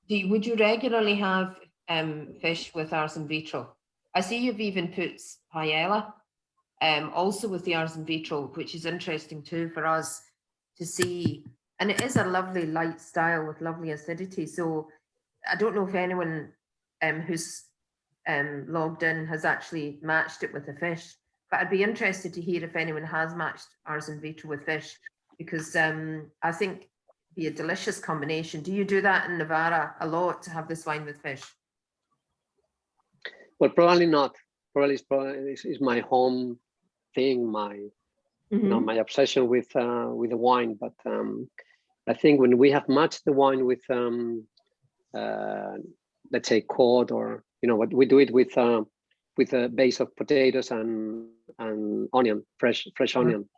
Would you regularly have fish with Ars in Vitro? I see you've even put paella also with the Ars in Vitro, which is interesting too for us to see. And it is a lovely light style with lovely acidity. So I don't know if anyone who's logged in has actually matched it with the fish, but I'd be interested to hear if anyone has matched Ars in Vitro with fish, because I think it'd be a delicious combination. Do you do that in Navarra a lot, to have this wine with fish? Well, probably not. Probably it's my home thing, my you know, my obsession with the wine. But I think when we have matched the wine with let's say cod, or you know what, we do it with a base of potatoes and onion, fresh onion,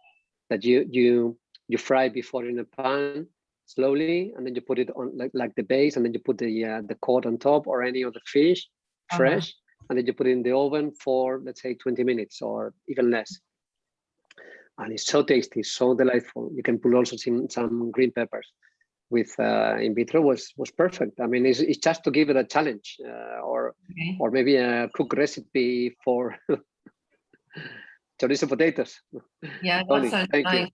that you fry before in a pan slowly, and then you put it on like the base, and then you put the cod on top, or any of the fish fresh, and then you put it in the oven for, let's say, 20 minutes or even less. And it's so tasty, so delightful. You can put also some green peppers. With in vitro was perfect. I mean, it's just to give it a challenge, or maybe a cook recipe for chorizo potatoes. Yeah, that sounds nice.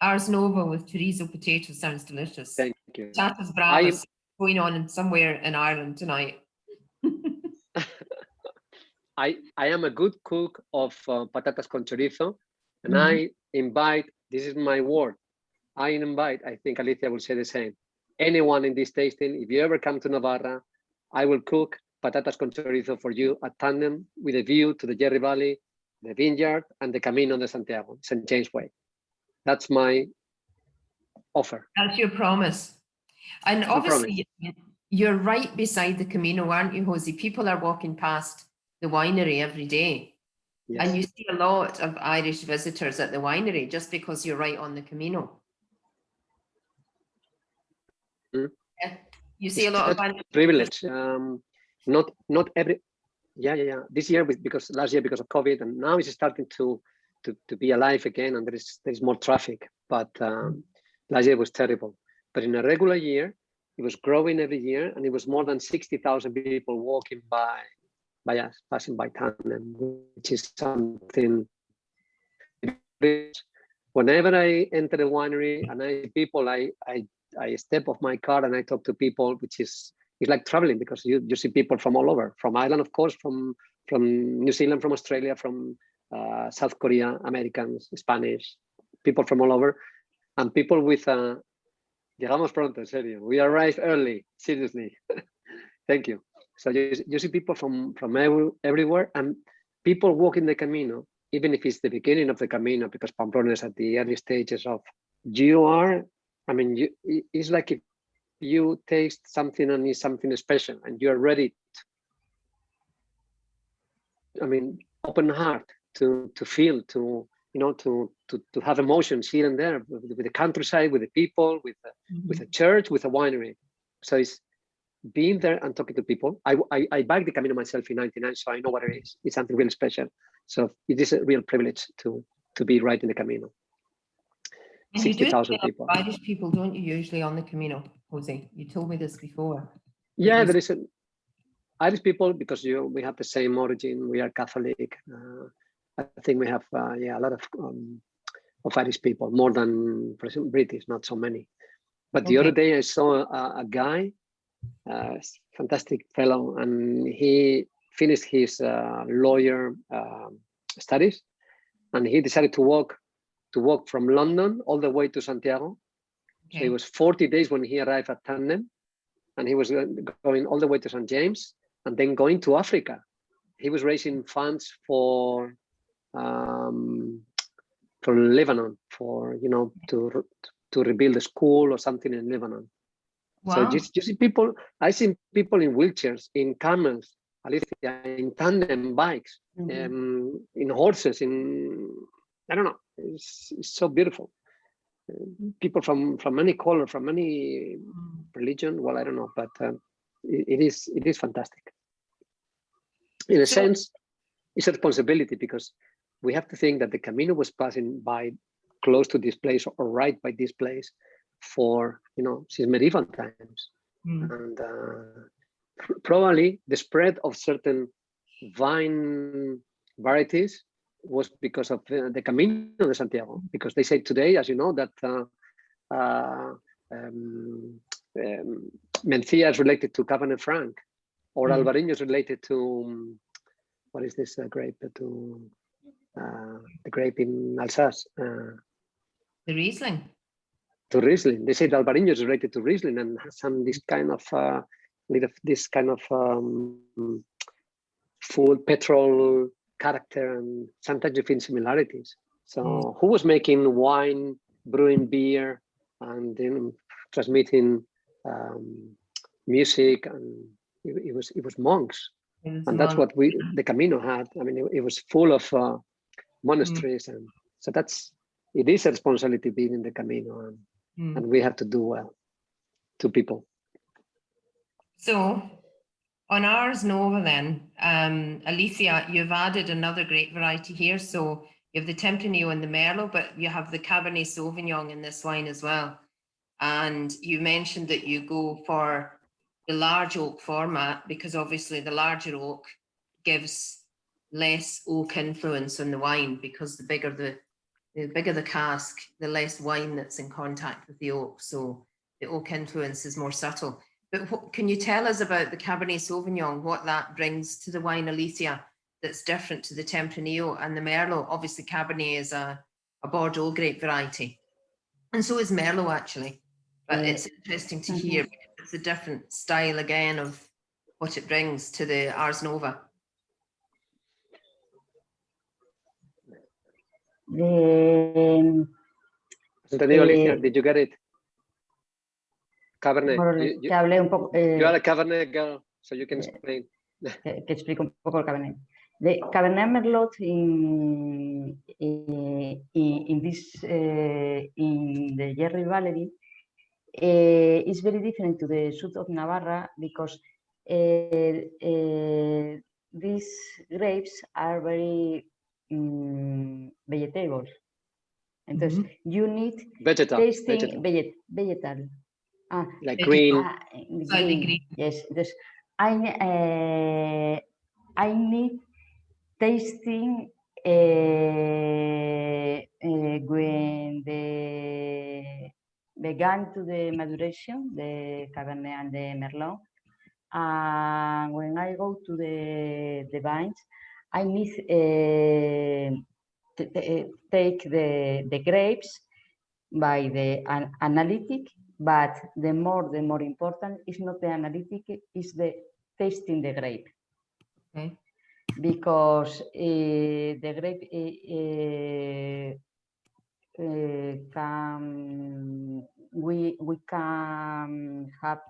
Ars Nova with chorizo potatoes sounds delicious. Thank you. Tapas Bravas going on somewhere in Ireland tonight. I am a good cook of patatas con chorizo, and I invite, this is my word, I invite, I think Alicia will say the same, anyone in this tasting, if you ever come to Navarra, I will cook patatas con chorizo for you at Tandem, with a view to the Jerry Valley, the vineyard, and the Camino de Santiago, St. James Way. That's my offer. That's your promise. And obviously, you're right beside the Camino, aren't you, Jose? People are walking past the winery every day. Yes. And you see a lot of Irish visitors at the winery just because you're right on the Camino. Yeah. You see a lot of privilege. Not every. Yeah. This year, because last year because of COVID, and now it's starting to be alive again, and there is more traffic. But last year was terrible. But in a regular year, it was growing every year, and it was more than 60,000 people walking by us, passing by Tandem, which is something. Whenever I enter a winery and I see people, I step off my car and I talk to people, which is it's like traveling, because you see people from all over, from Ireland, of course, from New Zealand, from Australia, from South Korea, Americans, Spanish, people from all over, and people with llegamos pronto, en serio. We arrived early, seriously. Thank you. So you see people from everywhere, and people walking the Camino, even if it's the beginning of the Camino, because Pamplona is at the early stages of, it's like if you taste something and it's something special, and you're ready open heart to feel, to have emotions here and there, with the countryside, with the people, with a church, with a winery. So it's being there and talking to people. I biked the Camino myself in '99, so I know what it is. It's something really special. So it is a real privilege to be right in the Camino. 60,000 people. Irish people, don't you, usually on the Camino, Jose? You told me this before. Yeah, there is Irish people, because we have the same origin. We are Catholic. I think we have a lot of Irish people, more than, for example, British, not so many. But the other day I saw a guy, fantastic fellow, and he finished his lawyer studies, and he decided to walk from London all the way to Santiago. So it was 40 days when he arrived at Tandem, and he was going all the way to St. James, and then going to Africa. He was raising funds for Lebanon, for to rebuild a school or something in Lebanon. Wow. So you see people. I see people in wheelchairs, in camels, Alicia, in tandem bikes, in horses, I don't know. It's so beautiful. People from many colors, from religion. Well, I don't know, but it is fantastic. In a sense, it's a responsibility because we have to think that the Camino was passing by close to this place or right by this place for, since medieval times. And probably the spread of certain vine varieties was because of the Camino de Santiago, because they say today, as you know, that Mencía is related to Cabernet Franc, or Alvarinho is related to, what is this grape? To the grape in Alsace. The Riesling. To Riesling. They say the Alvarinho is related to Riesling and has some this kind of full petrol character, and sometimes you find similarities. So who was making wine, brewing beer, and then transmitting music, and it was monks. And that's what the Camino had. I mean, it was full of monasteries, and so it is a responsibility being in the Camino, and we have to do well to people. So on Ars Nova then, Alicia, you've added another grape variety here. So you have the Tempranillo and the Merlot, but you have the Cabernet Sauvignon in this wine as well. And you mentioned that you go for the large oak format because obviously the larger oak gives less oak influence on the wine, because the bigger the cask, the less wine that's in contact with the oak. So the oak influence is more subtle. But can you tell us about the Cabernet Sauvignon, what that brings to the wine, Alicia, that's different to the Tempranillo and the Merlot? Obviously, Cabernet is a Bordeaux grape variety, and so is Merlot actually. But it's interesting to hear because it's a different style again of what it brings to the Ars Nova. Alicia, did you get it? Cabernet. Te hablé un poco. You are a Cabernet girl, so you can explain. Que explico un poco el Cabernet. The Cabernet Merlot in the Jerry Valley is very different to the south of Navarra, because these grapes are very vegetables. Entonces, you need tasting vegetal. Like green. Green. Yes. I need tasting when they began to the maduration, the Cabernet and the Merlot. And when I go to the vines, I need to take the grapes by the analytic, but the more important is not the analytic, is the tasting the grape. Okay. Because the grape we can have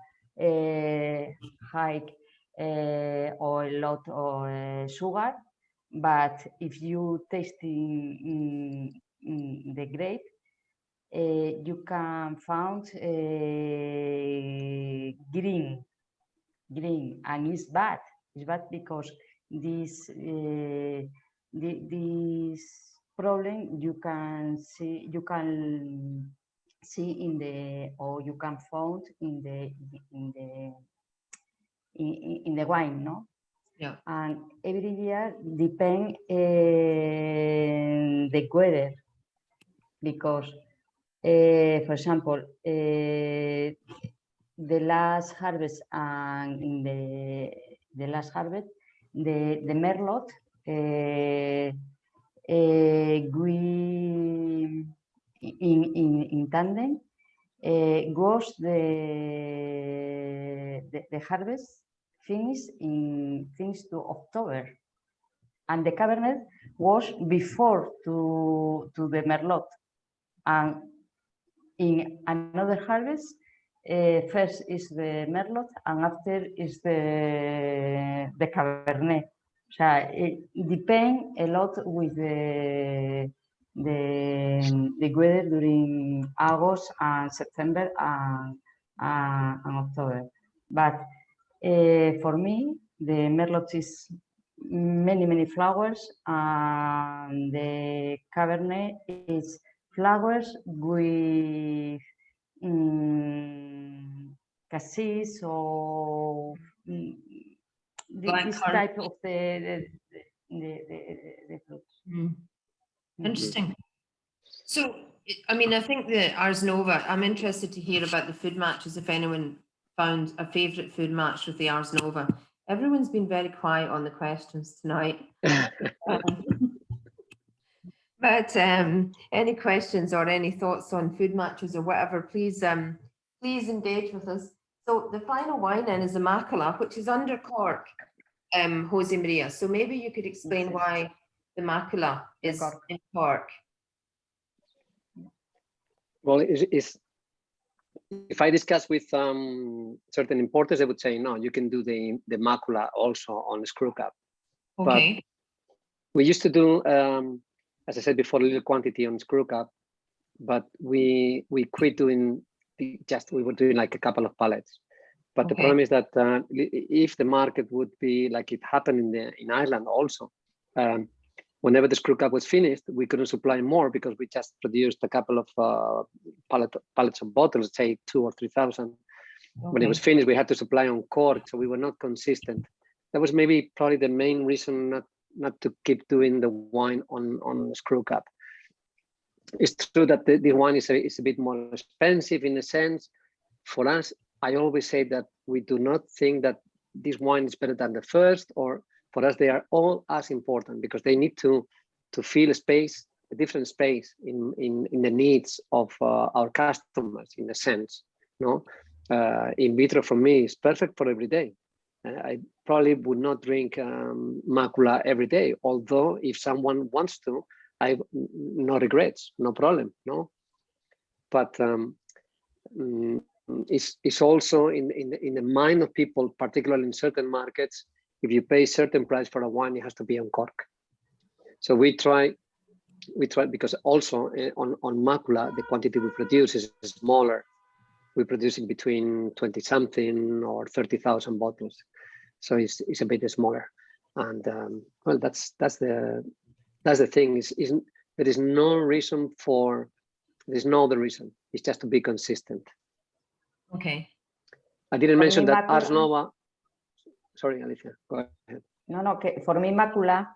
high or a lot of sugar, but if you tasting the grape, you can find green, and it's bad. It's bad because this problem you can see in the, or you can find in the wine, no? Yeah. And every year depend the weather, because for example, the last harvest and in the last harvest, the Merlot, we in Tandem was the harvest finished to October, and the Cabernet was before to the Merlot, and in another harvest, first is the Merlot and after is the Cabernet. So it depends a lot with the weather during August and September and and October. But for me, the Merlot is many flowers, and the Cabernet is flowers with cassis or this type of the fruits. Interesting. So, I mean, I think the Ars Nova, I'm interested to hear about the food matches, if anyone found a favourite food match with the Ars Nova. Everyone's been very quiet on the questions tonight. But any questions or any thoughts on food matches or whatever, please engage with us. So the final wine then is the Macula, which is under cork, José María. So maybe you could explain why the Macula is in cork. Well, if I discuss with certain importers, they would say, no, you can do the Macula also on the screw cap. Okay. But we used to do, as I said before, a little quantity on screw cap, but we quit doing we were doing like a couple of pallets. But the problem is that if the market would be like it happened in Ireland also, whenever the screw cap was finished, we couldn't supply more because we just produced a couple of pallets of bottles, say 2,000 or 3,000. When it was finished, we had to supply on cork, so we were not consistent. That was probably the main reason not to keep doing the wine on screw cap. It's true that the wine is a bit more expensive in a sense. For us, I always say that we do not think that this wine is better than the first, or for us, they are all as important because they need to fill a different space in the needs of our customers, in a sense. No, in vitro for me is perfect for every day. I probably would not drink Macula every day, although if someone wants to, I have no regrets, no problem, no. But it's also in the mind of people, particularly in certain markets. If you pay a certain price for a wine, it has to be on cork. So we try because also on Macula, the quantity we produce is smaller. We produce in between 20 something or 30,000 bottles. So it's a bit smaller. And well, that's the thing. There is no reason there's no other reason. It's just to be consistent. Okay. I didn't mention that Ars Nova. Sorry, Alicia, go ahead. No, okay. For me, Macula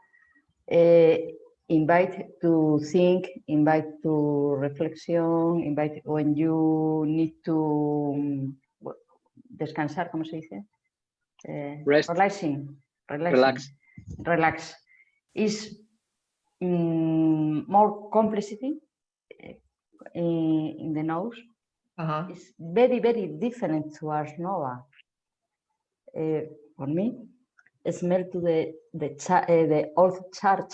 invite to think, invite to reflexión, invite when you need to descansar, ¿cómo se dice? Rest. Relax. Is more complexity in the nose. It's very different to Ars Nova. For me, it smells to the old church.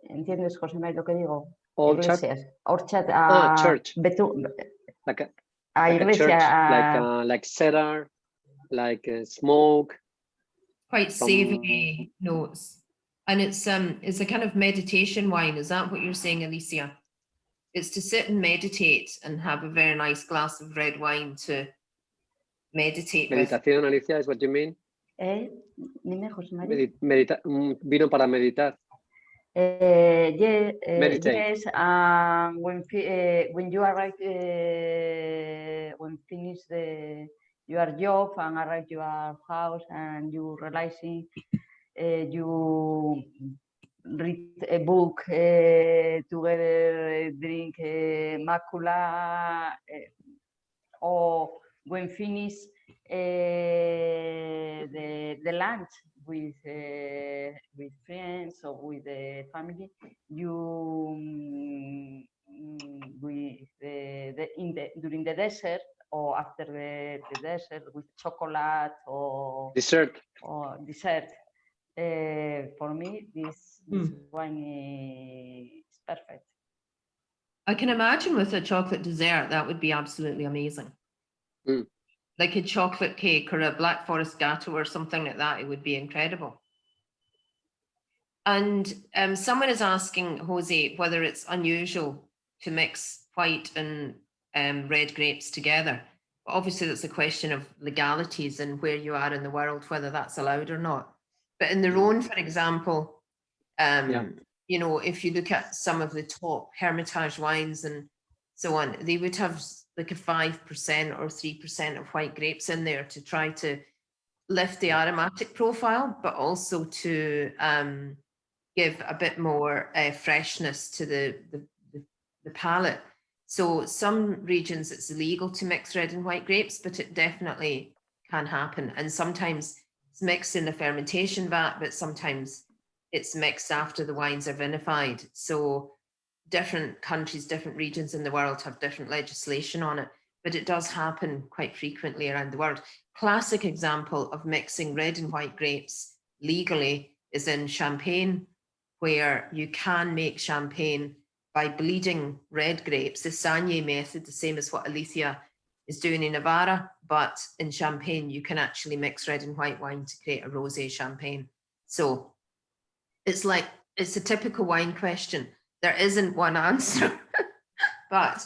¿Entiendes, José María, lo que digo? Old Iglesias. church? Old church. Church. Like a church, like cedar, like smoke. Quite savory notes. And it's a kind of meditation wine. Is that what you're saying, Alicia? It's to sit and meditate and have a very nice glass of red wine to meditate Meditación, with. Alicia, is what you mean? Dime, José María. Vino para meditar. Yes. When you arrive, when finish your job and arrive your house and you realizing you read a book together, drink Macula, or when finish the lunch with friends or with the family, you during the dessert or after the dessert with chocolate or dessert. For me, this wine is perfect. I can imagine with a chocolate dessert, that would be absolutely amazing. Like a chocolate cake or a Black Forest Gateau or something like that, it would be incredible. And someone is asking, Jose, whether it's unusual to mix white and red grapes together. But obviously, that's a question of legalities and where you are in the world, whether that's allowed or not. But in the Rhone, for example, you know, if you look at some of the top Hermitage wines and so on, they would have like a 5% or 3% of white grapes in there to try to lift the aromatic profile, but also to give a bit more freshness to the palate. So some regions it's illegal to mix red and white grapes, but it definitely can happen. And sometimes it's mixed in the fermentation vat, but sometimes it's mixed after the wines are vinified. So different countries, different regions in the world have different legislation on it, but it does happen quite frequently around the world. Classic example of mixing red and white grapes legally is in Champagne, where you can make champagne by bleeding red grapes, the Saignée method, the same as what Alicia is doing in Navarra, but in Champagne, you can actually mix red and white wine to create a rosé champagne. So it's like, it's a typical wine question. There isn't one answer, but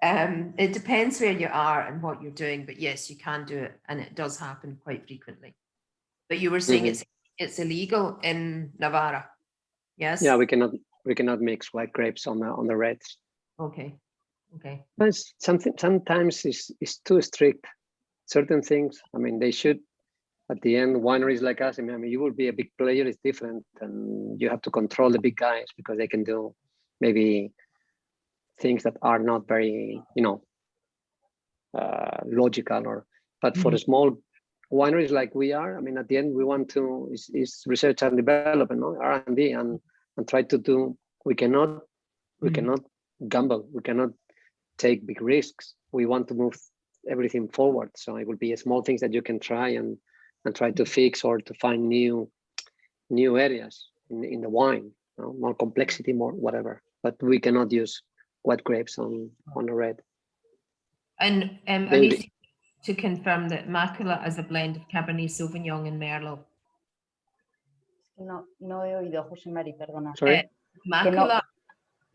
it depends where you are and what you're doing. But yes, you can do it, and it does happen quite frequently. But you were saying it's illegal in Navarra, yes? Yeah, we cannot mix white grapes on the reds. Okay. But sometimes it's too strict. Certain things, I mean, they should. At the end, wineries like us, I mean, you will be a big player, it's different, and you have to control the big guys because they can do maybe things that are not very, you know, logical. But for the small wineries like we are, I mean, at the end, we want to is research and development, no? R&D, and try to do. We cannot gamble. We cannot take big risks. We want to move everything forward. So it will be small things that you can try and try to fix or to find new areas in the wine, you know, more complexity, more whatever. But we cannot use white grapes on the red. And Alicia, to confirm that Macula is a blend of Cabernet Sauvignon and Merlot. No he oído, José María, perdona. Sorry? Macula,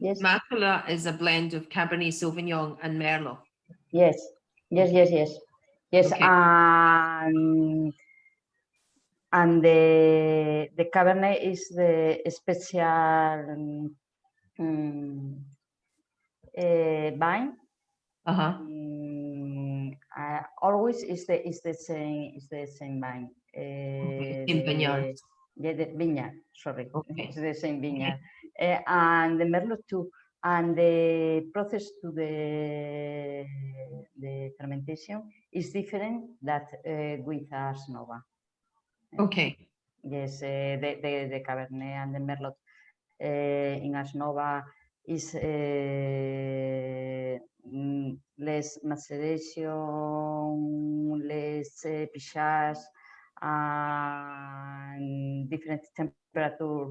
Yes. Macula is a blend of Cabernet Sauvignon and Merlot. Yes. Okay. And the Cabernet is the special vine. Always is the same vine. Okay. In vineyards. Yeah, the vineyard. Sorry, Okay. it's the same vineyard. And the Merlot too. And the process to the fermentation is different that with Ars Nova. Okay. Yes, the Cabernet and the Merlot in Ars Nova is less maceration, less picage, and different temperature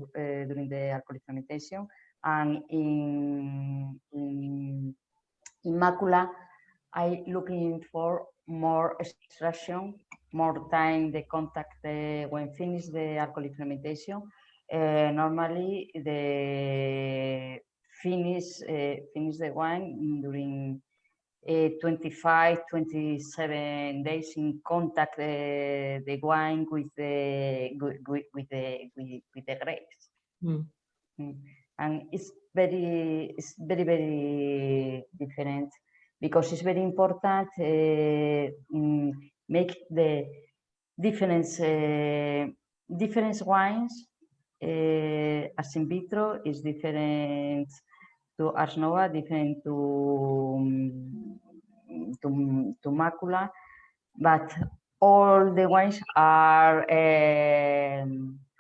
during the alcoholic fermentation. And in Macula, I looking for more extraction, more time the contact when finish the alcoholic fermentation. Normally the finish the wine during 25-27 days in contact the wine with the grapes. And it's very different because it's very important make the different wines. As in vitro is different to Ars Nova, different to Macula, but all the wines are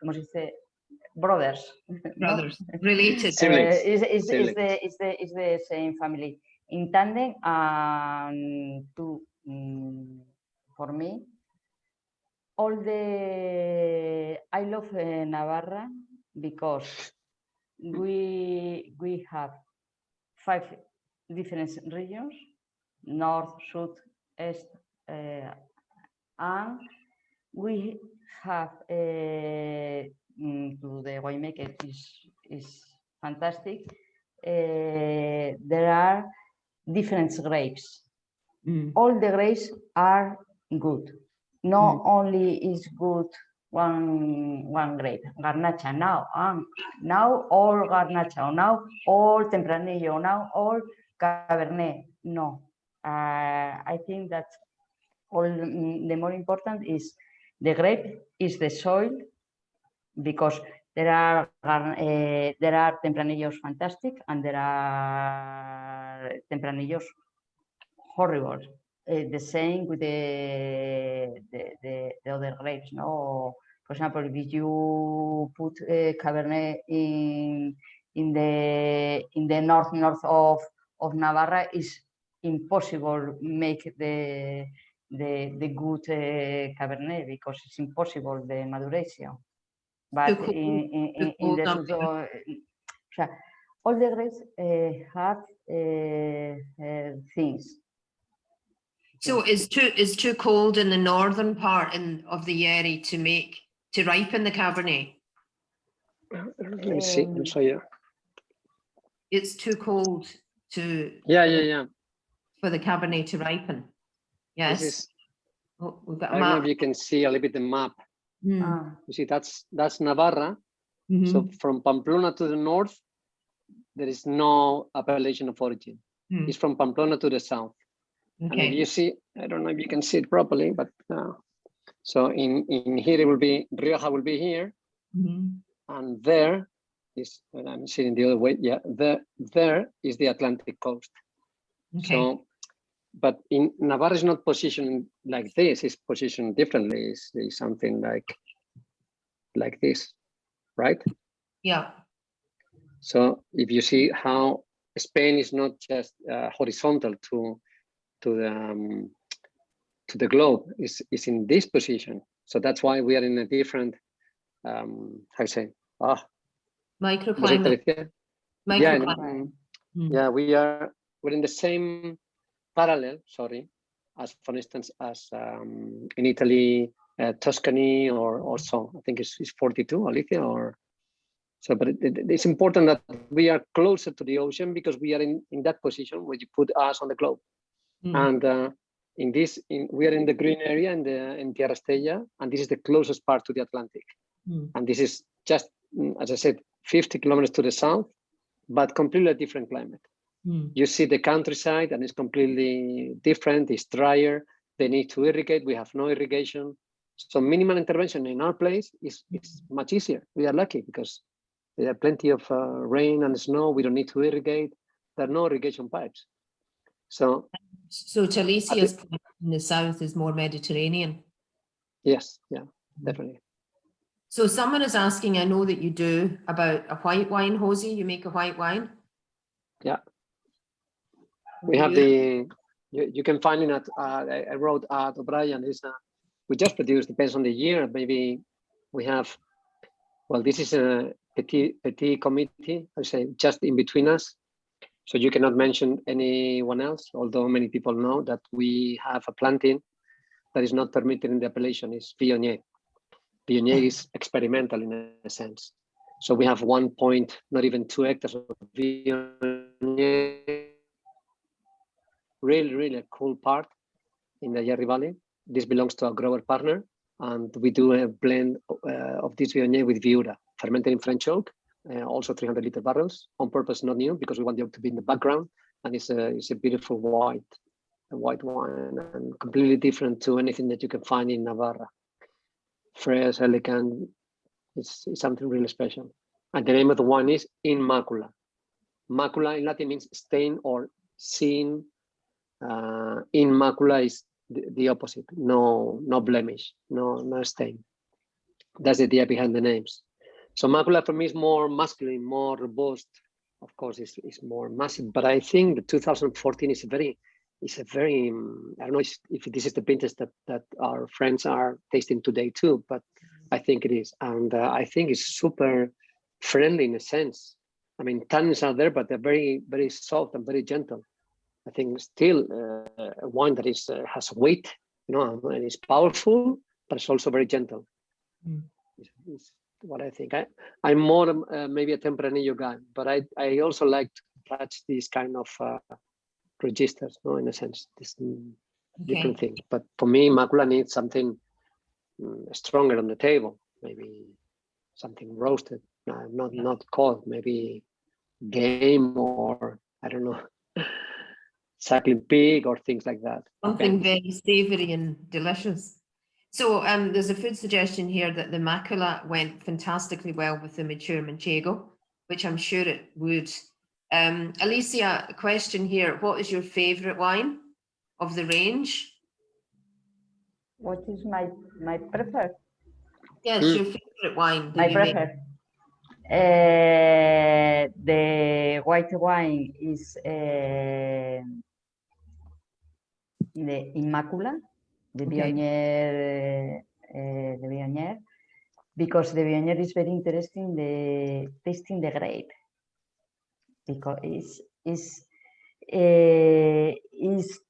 ¿cómo se dice? Brothers, no? Related. Is the same family. In Tandem, for me, I love Navarra because we have 5 different regions: north, south, east, and we have to the winemaker is fantastic. There are different grapes. All the grapes are good. Not only is good one grape, Garnacha now all Garnacha, now all Tempranillo, now all Cabernet. No, I think that all the more important is the grape, is the soil, because there are Tempranillos fantastic and there are Tempranillos horrible. The same with the other grapes, no? For example, if you put Cabernet in the north of Navarra, it's impossible make the good Cabernet, because it's impossible the maduration. But in the south, all the grapes have things. So it's too cold in the northern part of the Yeri to ripen the Cabernet. Let me see. I'm sorry. It's too cold to for the Cabernet to ripen. Yes. We've got a I don't know map. if you can see a little bit the map. Mm. You see, that's Navarra. So from Pamplona to the north, there is no appellation of origin. It's from Pamplona to the south. Okay. And if you see, I don't know if you can see it properly, but so in here it will be, Rioja will be here. And there is, and I'm sitting the other way, there is the Atlantic coast. Okay. So, but in Navarra is not positioned like this, it's positioned differently. It's something like this, right? Yeah. So if you see how Spain is not just horizontal to the globe, is in this position. So that's why we are in a different, how you say, microclimate. We're in the same parallel, as for instance, as in Italy, Tuscany, or so. I think it's 42, Alicia, or so. But it's important that we are closer to the ocean, because we are in that position where you put us on the globe. And we are in the green area in Tierra Estella, and this is the closest part to the Atlantic. And this is just, as I said, 50 kilometers to the south, but completely different climate. You see the countryside, and it's completely different. It's drier. They need to irrigate. We have no irrigation. So minimal intervention in our place is much easier. We are lucky because there are plenty of rain and snow. We don't need to irrigate. There are no irrigation pipes. So Chalicia's in the south is more Mediterranean. Yes, yeah, definitely. So someone is asking, I know that you do, about a white wine, Jose. You make a white wine? Yeah. We have you can find it at, I wrote at O'Brien, we just produced, depends on the year, maybe we have, well, this is a petit committee, I say, just in between us. So you cannot mention anyone else, although many people know that we have a planting that is not permitted in the appellation, is Viognier. Viognier is experimental in a sense. So we have 1 point, not even 2 hectares of Viognier. Really a cool part in the Yari Valley. This belongs to a grower partner, and we do a blend of this Viognier with Viura, fermented in French oak, also 300-liter barrels, on purpose, not new, because we want the oak to be in the background, and it's a beautiful white wine, and completely different to anything that you can find in Navarra. Fresh, elegant, it's something really special. And the name of the wine is Inmacula. Macula in Latin means stain or sin. Inmacula is the opposite, no blemish, no stain. That's the idea behind the names. So macula for me is more masculine, more robust. Of course, it's more massive. But I think the 2014 is a very I don't know if this is the vintage that our friends are tasting today too, but I think it is. And I think it's super friendly in a sense. I mean, tannins are there, but they're very, very soft and very gentle. I think still a wine that is has weight, and it's powerful, but it's also very gentle. It's what I think. I'm more maybe a Tempranillo guy, but I also like to touch this kind of registers, no, in a sense, this different thing. But for me, Immaculate needs something stronger on the table, maybe something roasted, not cold, maybe game, or I don't know, cycling pig or things like that. Something very savoury and delicious. So there's a food suggestion here that the Macula went fantastically well with the mature Manchego, which I'm sure it would. Alicia, a question here. What is your favourite wine of the range? What is my preferred? Yes, your favourite wine. My preferred. The white wine is the Immacula, the Viognier, because the Viognier is very interesting. The tasting the grape, because it's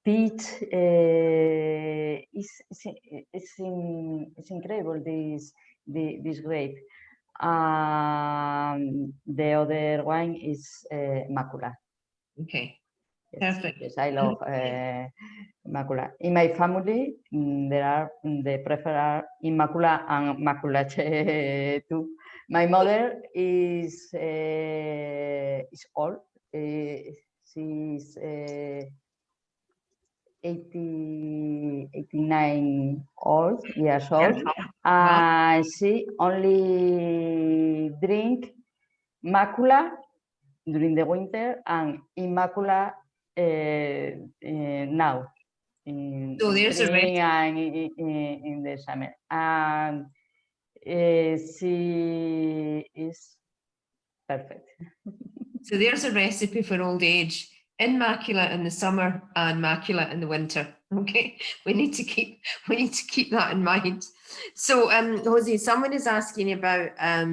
peach. It's incredible this grape. The other wine is Macula. Okay. Yes, Perfect. yes, I love Macula. In my family, they prefer Immacula and Maculache too. My mother is old. She's 89 years old, and she only drink Macula during the winter and Immacula now in spring and in the summer. And she is perfect. So there's a recipe for old age. Immaculate in the summer and Macula in the winter. Okay, we need to keep that in mind. So Jose, someone is asking about how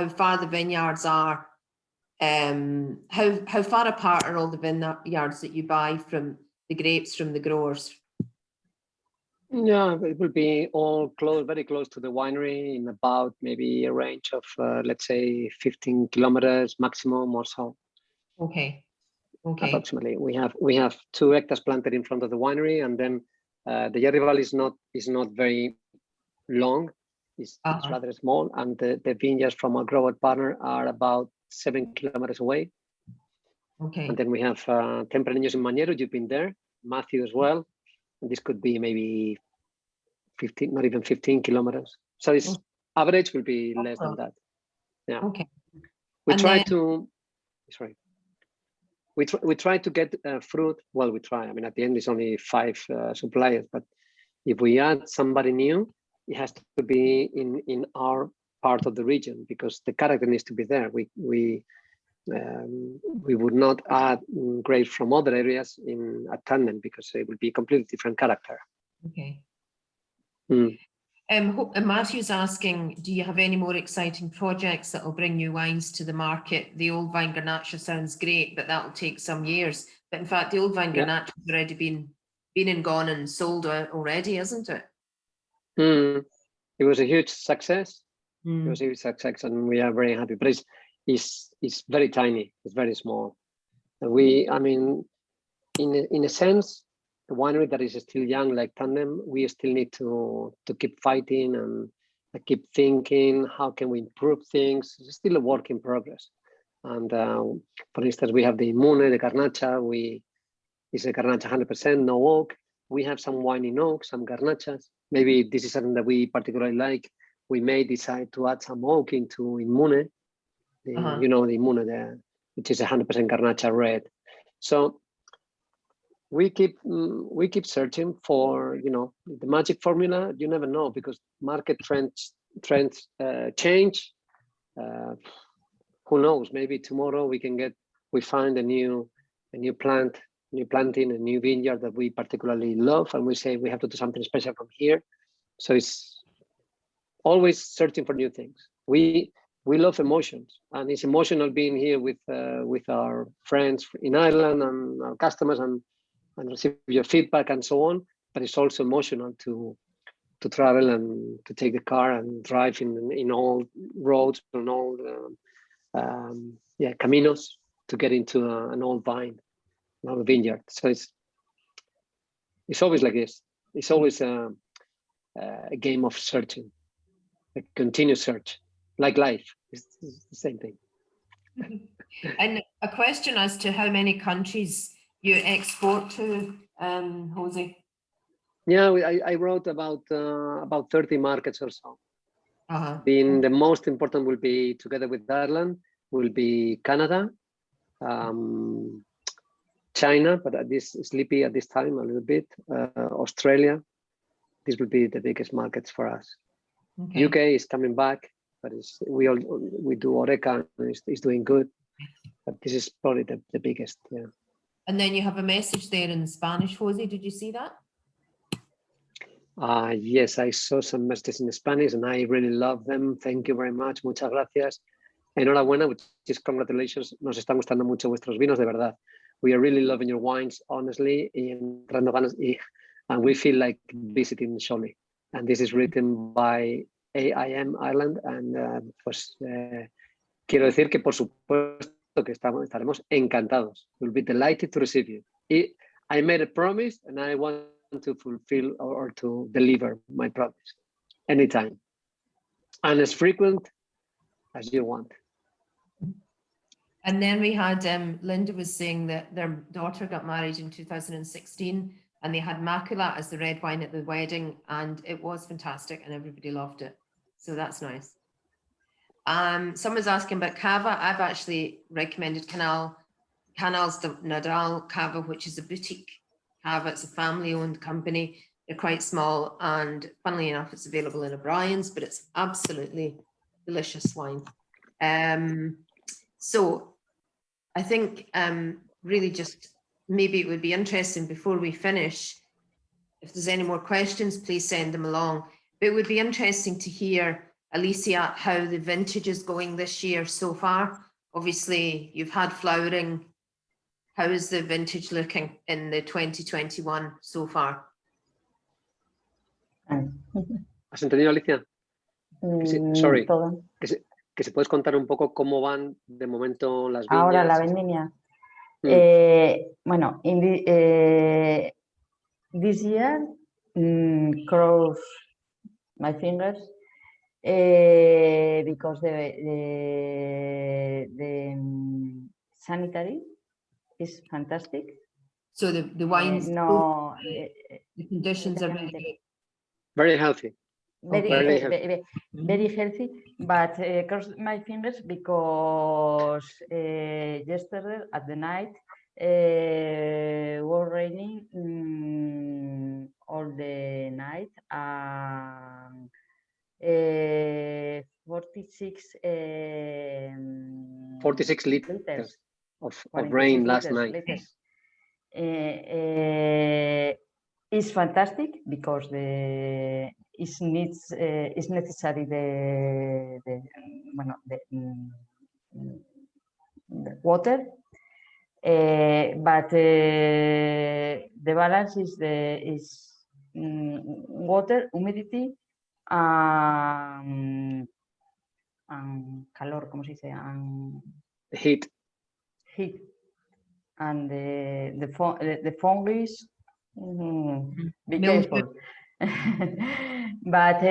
far the vineyards are. How far apart are all the vineyards that you buy from the grapes from the growers? Yeah, it will be all close, very close to the winery, in about maybe a range of let's say 15 kilometers maximum or so. Okay. Approximately, we have 2 hectares planted in front of the winery, and then the Yerry Valley is not very long. It's rather small, and the vineyards from our grower partner are about 7 kilometers away. Okay. And then we have Tempranillos in Mañero. You've been there, Matthew as well. And this could be maybe 15, not even 15 kilometers. So its average will be less than that. Yeah. Okay. We try to get fruit. Well, we try. I mean, at the end, it's only 5 suppliers. But if we add somebody new, it has to be in our part of the region, because the character needs to be there. We would not add grapes from other areas at Tandem, because it would be a completely different character. Okay. Matthew's asking, do you have any more exciting projects that will bring new wines to the market? The old vine Garnacha sounds great, but that will take some years. But in fact, the old vine Garnacha has already been and gone and sold already, isn't it? It was a huge success. It was a huge success, and we are very happy. But it's very tiny. It's very small. I mean, in a sense, the winery that is still young, like Tandem, we still need to keep fighting and keep thinking, how can we improve things? It's still a work in progress. And for instance, we have the Immune, the Garnacha. It's a Garnacha 100%, no oak. We have some wine in oak, some Garnachas. Maybe this is something that we particularly like. We may decide to add some oak into Immune. You know, the Immune, which is 100% Garnacha red. So we keep searching for, you know, the magic formula. You never know, because market trends change. Who knows? Maybe tomorrow we find a new planting, a new vineyard that we particularly love, and we say we have to do something special from here. So it's always searching for new things. We love emotions, and it's emotional being here with our friends in Ireland and our customers and receive your feedback and so on. But it's also emotional to travel and to take the car and drive in all roads and all caminos, to get into an old vine, a vineyard. So it's always like this. It's always a game of searching, a continuous search, like life. It's the same thing. And a question as to how many countries you export to, Jose? Yeah, I wrote about 30 markets or so. Uh-huh. The most important will be, together with Ireland, will be Canada, China, but this is sleepy at this time a little bit. Australia. This will be the biggest markets for us. Okay. UK is coming back, but we do Oreca, and it's doing good. But this is probably the biggest. Yeah. And then you have a message there in Spanish, Jose. Did you see that? Yes, I saw some messages in Spanish and I really love them. Thank you very much. Muchas gracias. Enhorabuena, which is congratulations. Nos están gustando mucho vuestros vinos, de verdad. We are really loving your wines, honestly. And we feel like visiting Shoney. And this is written by AIM Ireland. And quiero decir que por supuesto que estaremos encantados. We'll be delighted to receive you. I made a promise and I want to fulfill or to deliver my promise anytime and as frequent as you want. And then we had Linda was saying that their daughter got married in 2016 and they had Macula as the red wine at the wedding, and it was fantastic and everybody loved it. So that's nice. Someone's asking about Cava. I've actually recommended Canals de Nadal Cava, which is a boutique Cava. It's a family-owned company. They're quite small, and funnily enough, it's available in O'Brien's, but it's absolutely delicious wine. So I think really just maybe it would be interesting before we finish, if there's any more questions, please send them along. But it would be interesting to hear, Alicia, how the vintage is going this year so far. Obviously, you've had flowering. How is the vintage looking in the 2021 so far? ¿Has entendido, Alicia? Sorry. Que se puedes contar un poco cómo van de momento las viñas. Ahora la vendimia. Bueno, this year, cross my fingers, because the sanitary is fantastic. So the wines, the conditions are really good. Very healthy. Very healthy, but cross my fingers because yesterday at the night was raining all the night. 46 liters of rain last night. It's fantastic because it's necessary the water, but the balance is water, humidity, and calor, ¿cómo se dice? Heat. And the fungus. Be careful. But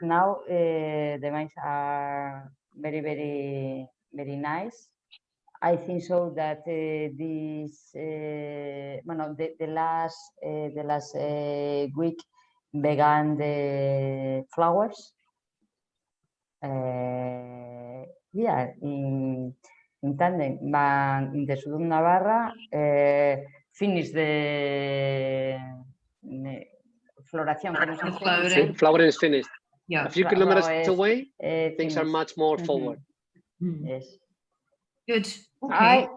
now the wines are very nice. I think so that this the last week began the flowers. Here in Tandem, in the southern Navarra, finish the floración. Flowering is finished. Yeah. A few kilometers away, things are much more forward. Yes. Good. Okay.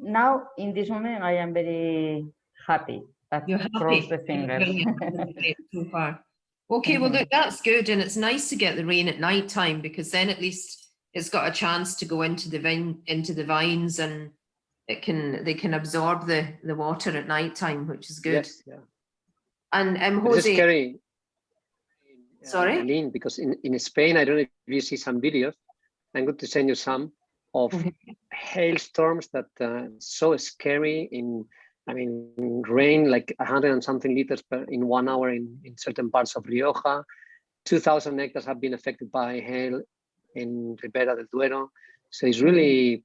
Now, in this moment, I am very happy. You're happy. Cross the fingers. So far. Okay, well, look, that's good. And it's nice to get the rain at night time, because then at least it's got a chance to go into the vines, and they can absorb the water at night time, which is good. Yes, yeah. And Jose, it's scary. Sorry, Lynne, because in Spain, I don't know if you see some videos. I'm going to send you some. of hailstorms that so scary rain like 100 and something liters in 1 hour in certain parts of Rioja. 2,000 hectares have been affected by hail in Ribera del Duero. So it's really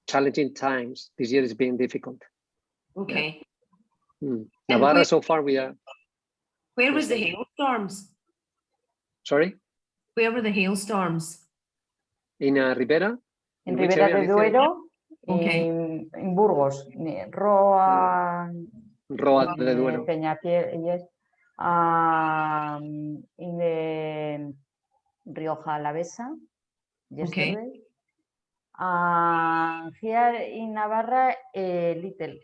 challenging times. This year is being difficult. Okay. Navarra, so far we are. Where was the hailstorms? Sorry? Where were the hailstorms? In Ribera? In Ribera del Duero, Okay. in Burgos, Roa, Roa de Duero. Peñafiel, yes. In the Rioja Alavesa, yesterday. Here in Navarra, a little.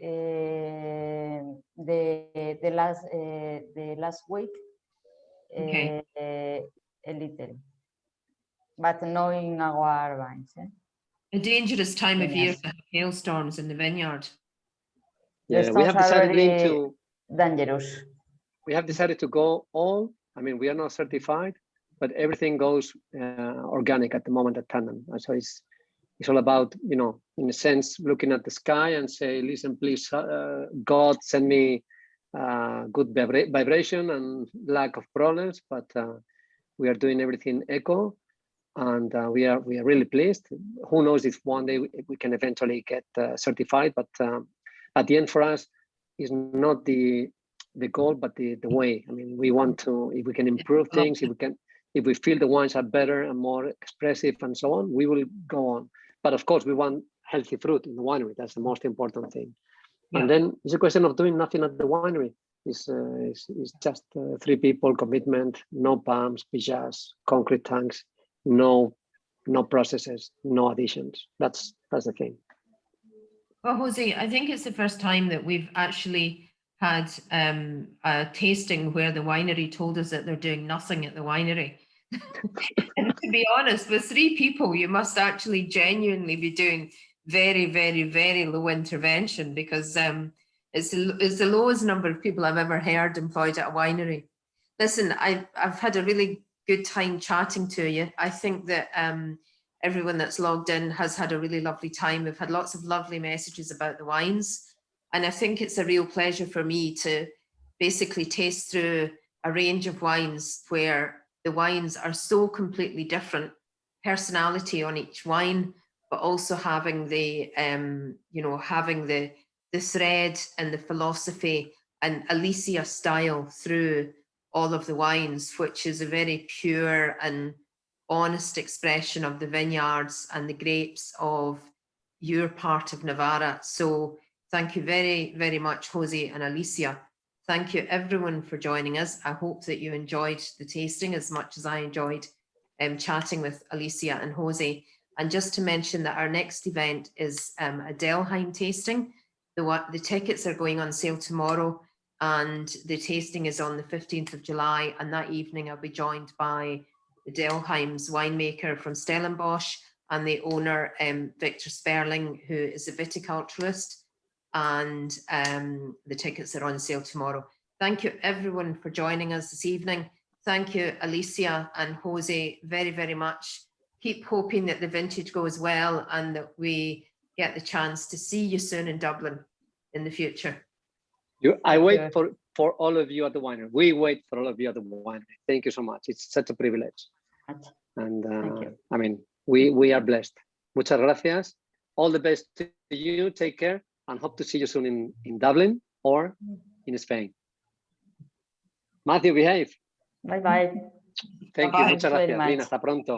The last week, Okay. a little, but no in our vines. A dangerous time of year Yes. to have hailstorms in the vineyard. Yeah, The we have storms are decided Lynne, very dangerous. we have decided to go all. I mean, we are not certified, but everything goes organic at the moment at Tandem. And so it's all about, you know, in a sense, looking at the sky and say, listen, please, God, send me good vibration and lack of problems. But we are doing everything eco, and we are really pleased. Who knows if one day we can eventually get certified? But at the end, for us, is not the goal, but the way. I mean, we want to, if we can improve things, if we feel the wines are better and more expressive and so on, we will go on. But of course, we want healthy fruit in the winery. That's the most important thing. Yeah. And then it's a question of doing nothing at the winery. It's just 3 people, commitment, no pumps, pijas, concrete tanks, no processes, no additions. That's the thing. Well, Jose, I think it's the first time that we've actually had a tasting where the winery told us that they're doing nothing at the winery. And to be honest, with 3 people, you must actually genuinely be doing very, very, very low intervention, because it's the lowest number of people I've ever heard employed at a winery. Listen, I've had a really good time chatting to you. I think that everyone that's logged in has had a really lovely time. We've had lots of lovely messages about the wines. And I think it's a real pleasure for me to basically taste through a range of wines where the wines are so completely different, personality on each wine, but also having the, having the thread and the philosophy and Alicia style through all of the wines, which is a very pure and honest expression of the vineyards and the grapes of your part of Navarra. So thank you very, very much, Jose and Alicia. Thank you everyone for joining us. I hope that you enjoyed the tasting as much as I enjoyed chatting with Alicia and Jose. And just to mention that our next event is a Delheim tasting. The tickets are going on sale tomorrow, and the tasting is on the 15th of July. And that evening I'll be joined by the Delheim's winemaker from Stellenbosch and the owner, Victor Sperling, who is a viticulturist. And the tickets are on sale tomorrow. Thank you everyone for joining us this evening. Thank you, Alicia and Jose, very, very much. Keep hoping that the vintage goes well and that we get the chance to see you soon in Dublin in the future. I wait for all of you at the winery. We wait for all of you at the winery. Thank you so much. It's such a privilege. And I mean, we are blessed. Muchas gracias. All the best to you. Take care. And hope to see you soon in Dublin or in Spain. Matthew, behave. Bye-bye. Thank you. Muchas gracias, Lynne. Hasta pronto.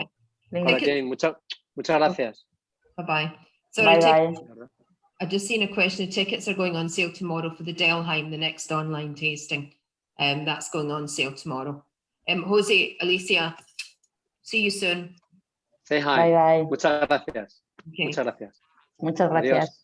Muchas gracias. Bye-bye. Bye-bye. I've just seen a question. The tickets are going on sale tomorrow for the Delheim, the next online tasting. That's going on sale tomorrow. Jose, Alicia, see you soon. Say hi. Bye-bye. Muchas gracias. Okay. Muchas gracias. Muchas gracias. Adiós.